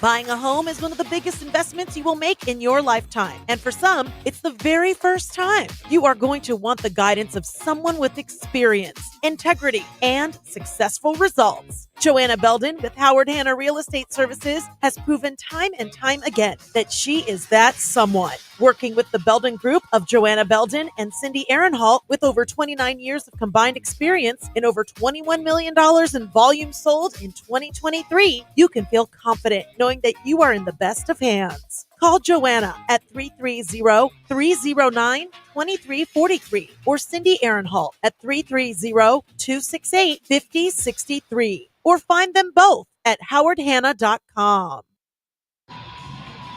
Buying a home is one of the biggest investments you will make in your lifetime. And for some, it's the very first time. You are going to want the guidance of someone with experience, integrity, and successful results. Joanna Belden with Howard Hanna Real Estate Services has proven time and time again that she is that someone. Working with the Belden Group of Joanna Belden and Cindy Ehrenhalt with over 29 years of combined experience and over $21 million in volume sold in 2023, you can feel confident knowing that you are in the best of hands. Call Joanna at 330-309-2343 or Cindy Ehrenhalt at 330-268-5063 or find them both at howardhanna.com.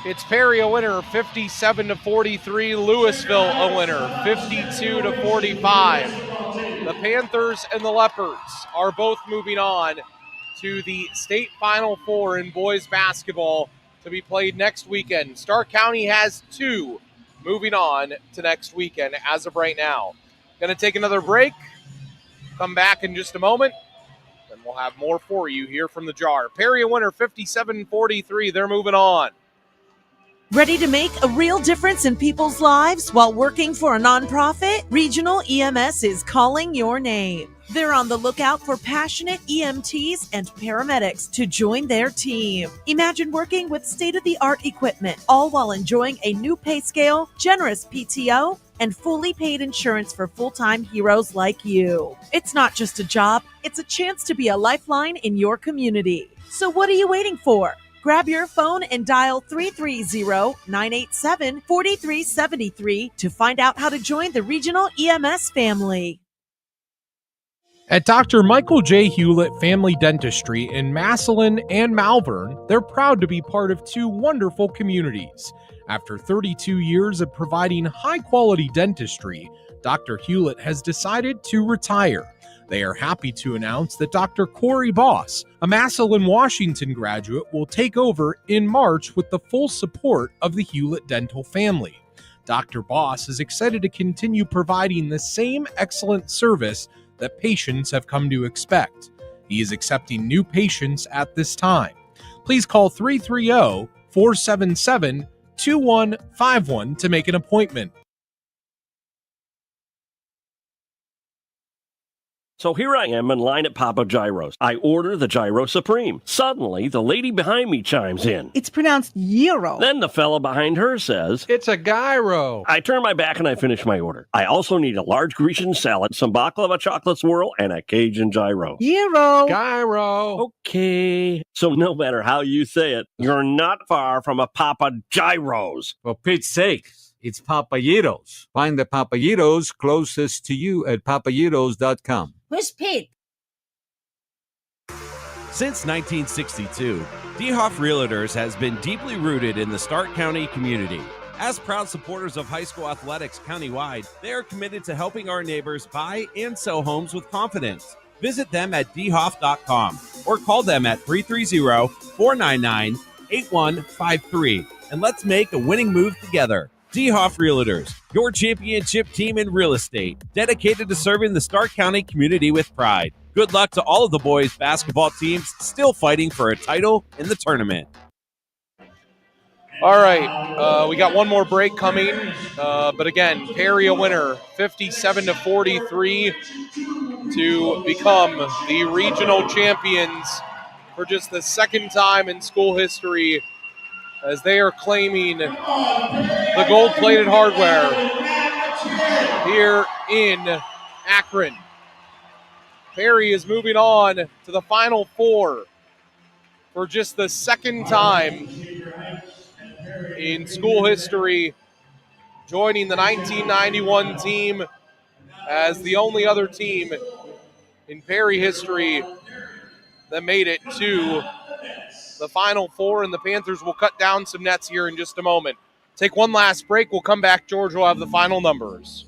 It's Perry a winner, 57-43. Louisville a winner, 52-45. The Panthers and the Leopards are both moving on to the state Final Four in boys basketball to be played next weekend. Stark County has 2 moving on to next weekend as of right now. Going to take another break. Come back in just a moment, and we'll have more for you here from the Jar. Perry a winner, 57-43. They're moving on. Ready to make a real difference in people's lives while working for a nonprofit? Regional EMS is calling your name. They're on the lookout for passionate EMTs and paramedics to join their team. Imagine working with state-of-the-art equipment, all while enjoying a new pay scale, generous PTO, and fully paid insurance for full-time heroes like you. It's not just a job, it's a chance to be a lifeline in your community. So what are you waiting for? Grab your phone and dial 330-987-4373 to find out how to join the Regional EMS family. At Dr. Michael J. Hewlett Family Dentistry in Massillon and Malvern, they're proud to be part of 2 wonderful communities. After 32 years of providing high-quality dentistry, Dr. Hewlett has decided to retire. They are happy to announce that Dr. Corey Boss, a Massillon, Washington graduate, will take over in March with the full support of the Hewlett dental family. Dr. Boss is excited to continue providing the same excellent service that patients have come to expect. He is accepting new patients at this time. Please call 330-477-2151 to make an appointment. So here I am in line at Papa Gyro's. I order the Gyro Supreme. Suddenly, the lady behind me chimes in. It's pronounced gyro. Then the fella behind her says, It's a gyro. I turn my back and I finish my order. I also need a large Grecian salad, some baklava chocolate swirl, and a Cajun gyro. Gyro. Gyro. Okay. So no matter how you say it, you're not far from a Papa Gyro's. For Pete's sake, it's Papayitos. Find the Papayitos closest to you at papayitos.com. Who's Pete? Since 1962, DeHoff Realtors has been deeply rooted in the Stark County community. As proud supporters of high school athletics countywide, they are committed to helping our neighbors buy and sell homes with confidence. Visit them at dhoff.com or call them at 330-499-8153 and let's make a winning move together. DeHoff Realtors, your championship team in real estate, dedicated to serving the Stark County community with pride. Good luck to all of the boys' basketball teams still fighting for a title in the tournament. All right, we got one more break coming, but again, Perry a winner, 57-43 to become the regional champions for just the second time in school history, as they are claiming the gold-plated hardware here in Akron. Perry is moving on to the Final Four for just the second time in school history, joining the 1991 team as the only other team in Perry history that made it to the Final Four, and the Panthers will cut down some nets here in just a moment. Take one last break. We'll come back. George will have the final numbers.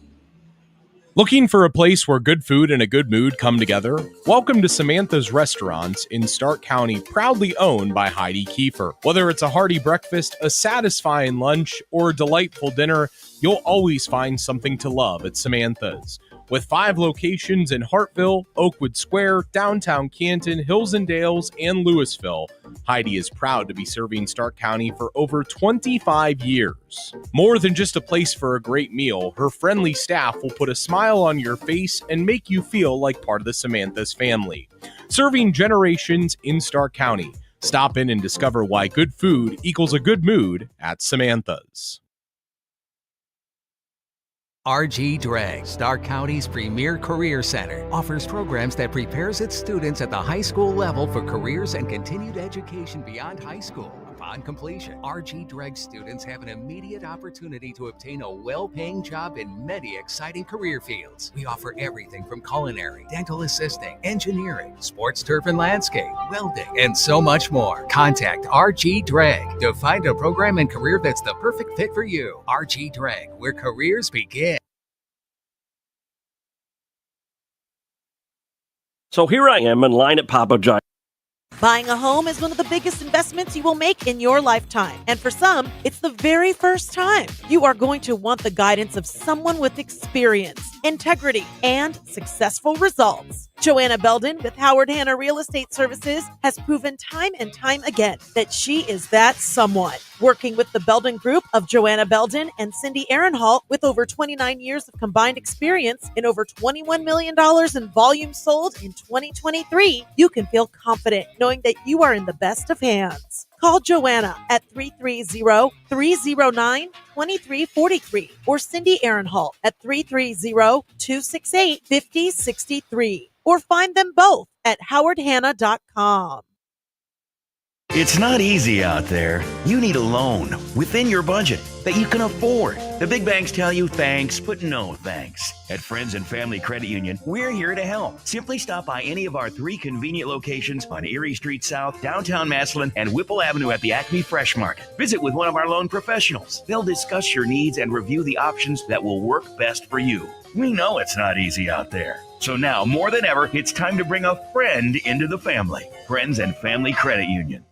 Looking for a place where good food and a good mood come together? Welcome to Samantha's Restaurants in Stark County, proudly owned by Heidi Kiefer. Whether it's a hearty breakfast, a satisfying lunch, or a delightful dinner, you'll always find something to love at Samantha's. With 5 locations in Hartville, Oakwood Square, downtown Canton, Hills and Dales, and Louisville, Heidi is proud to be serving Stark County for over 25 years. More than just a place for a great meal, her friendly staff will put a smile on your face and make you feel like part of the Samantha's family. Serving generations in Stark County. Stop in and discover why good food equals a good mood at Samantha's. RG Drag, Stark County's premier career center, offers programs that prepares its students at the high school level for careers and continued education beyond high school. Upon completion, RG Drag students have an immediate opportunity to obtain a well-paying job in many exciting career fields. We offer everything from culinary, dental assisting, engineering, sports turf and landscape, welding, and so much more. Contact RG Drag to find a program and career that's the perfect fit for you. RG Drag, where careers begin. So here I am in line at Papa Gyro's. Buying a home is one of the biggest investments you will make in your lifetime. And for some, it's the very first time. You are going to want the guidance of someone with experience, integrity, and successful results. Joanna Belden with Howard Hanna Real Estate Services has proven time and time again that she is that someone. Working with the Belden Group of Joanna Belden and Cindy Aaronhalt with over 29 years of combined experience and over $21 million in volume sold in 2023, you can feel confident knowing that you are in the best of hands. Call Joanna at 330-309-2343 or Cindy Aaronhalt at 330-268-5063 or find them both at howardhanna.com. It's not easy out there. You need a loan within your budget that you can afford. The big banks tell you thanks, but no thanks. At Friends and Family Credit Union, we're here to help. Simply stop by any of our 3 convenient locations on Erie Street South, downtown Massillon, and Whipple Avenue at the Acme Fresh Market. Visit with one of our loan professionals. They'll discuss your needs and review the options that will work best for you. We know it's not easy out there. So now, more than ever, it's time to bring a friend into the family. Friends and Family Credit Union.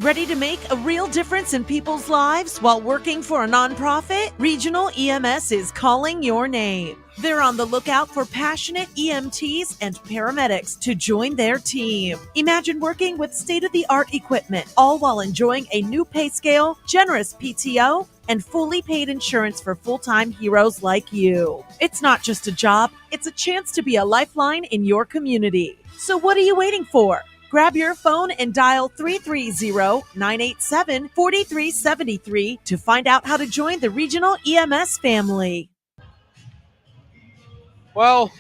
Ready to make a real difference in people's lives while working for a nonprofit? Regional EMS is calling your name. They're on the lookout for passionate EMTs and paramedics to join their team. Imagine working with state-of-the-art equipment, all while enjoying a new pay scale, generous PTO, and fully paid insurance for full-time heroes like you. It's not just a job, it's a chance to be a lifeline in your community. So what are you waiting for? Grab your phone and dial 330-987-4373 to find out how to join the Regional EMS family. Well,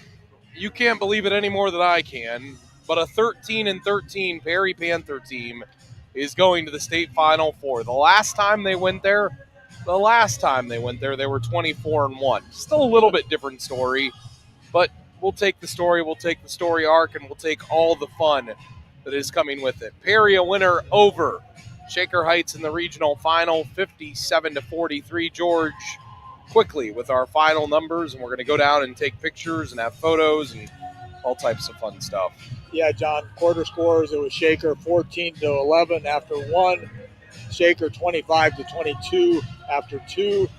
you can't believe it any more than I can, but a 13-13 Perry Panther team is going to the state Final Four. The last time they went there, they were 24-1. Still a little bit different story, but we'll take the story arc, and we'll take all the fun that is coming with it. Perry a winner over Shaker Heights in the regional final, 57-43. George, quickly with our final numbers, and we're going to go down and take pictures and have photos and all types of fun stuff. Yeah, John, quarter scores, it was Shaker 14-11 after 1, Shaker 25-22 after 2.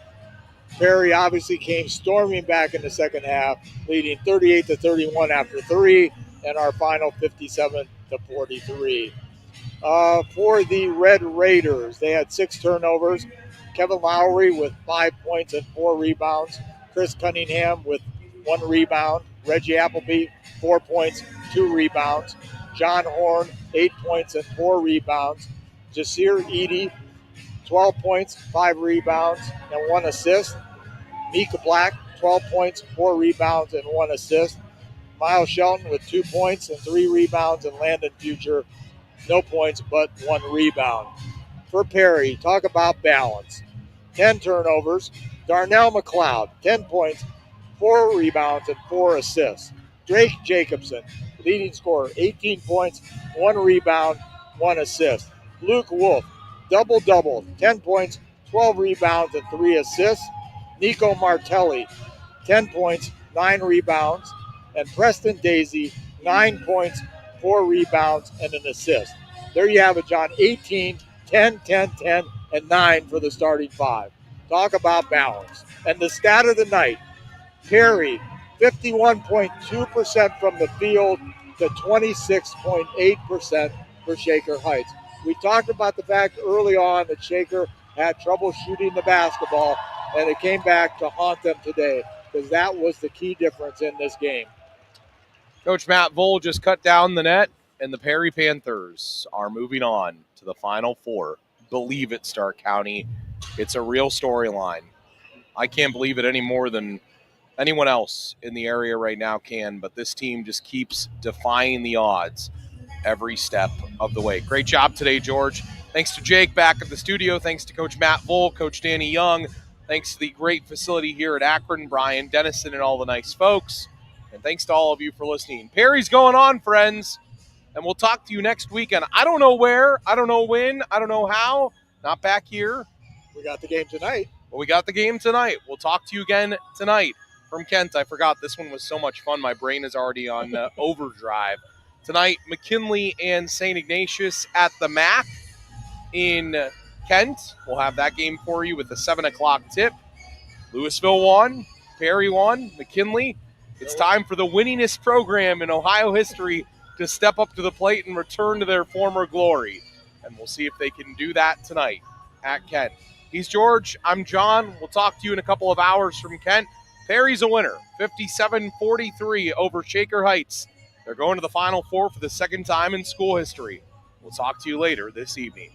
Perry obviously came storming back in the second half, leading 38-31 after 3, and our final 57-43. For the Red Raiders, they had 6 turnovers. Kevin Lowry with 5 points and 4 rebounds. Chris Cunningham with 1 rebound. Reggie Appleby, 4 points, 2 rebounds. John Horn, 8 points and 4 rebounds. Jasir Edie, 12 points, 5 rebounds, and 1 assist. Mika Black, 12 points, 4 rebounds, and 1 assist. Miles Shelton with 2 points and 3 rebounds, and Landon Future, no points but 1 rebound. For Perry, talk about balance. 10 turnovers. Darnell McLeod, 10 points, 4 rebounds, and 4 assists. Drake Jacobson, leading scorer, 18 points, 1 rebound, 1 assist. Luke Wolf, double-double, 10 points, 12 rebounds, and 3 assists. Nico Martelli, 10 points, 9 rebounds. And Preston Daisy, 9 points, 4 rebounds, and an assist. There you have it, John. 18, 10, 10, 10, and 9 for the starting 5. Talk about balance. And the stat of the night, Perry, 51.2% from the field to 26.8% for Shaker Heights. We talked about the fact early on that Shaker had trouble shooting the basketball, and it came back to haunt them today because that was the key difference in this game. Coach Matt Vole just cut down the net, and the Perry Panthers are moving on to the Final Four. Believe it, Stark County. It's a real storyline. I can't believe it any more than anyone else in the area right now can, but this team just keeps defying the odds every step of the way. Great job today, George. Thanks to Jake back at the studio. Thanks to Coach Matt Vole, Coach Danny Young. Thanks to the great facility here at Akron, Brian Dennison, and all the nice folks. And thanks to all of you for listening. Perry's going on, friends, and we'll talk to you next weekend. I don't know where, I don't know when, I don't know how. Not back here. We got the game tonight. But we got the game tonight. We'll talk to you again tonight. From Kent, I forgot this one was so much fun. My brain is already on overdrive. Tonight, McKinley and St. Ignatius at the MAC in Kent. We'll have that game for you with a 7 o'clock tip. Louisville won, Perry won, McKinley. It's time for the winningest program in Ohio history to step up to the plate and return to their former glory. And we'll see if they can do that tonight at Kent. He's George. I'm John. We'll talk to you in a couple of hours from Kent. Perry's a winner, 57-43 over Shaker Heights. They're going to the Final Four for the second time in school history. We'll talk to you later this evening.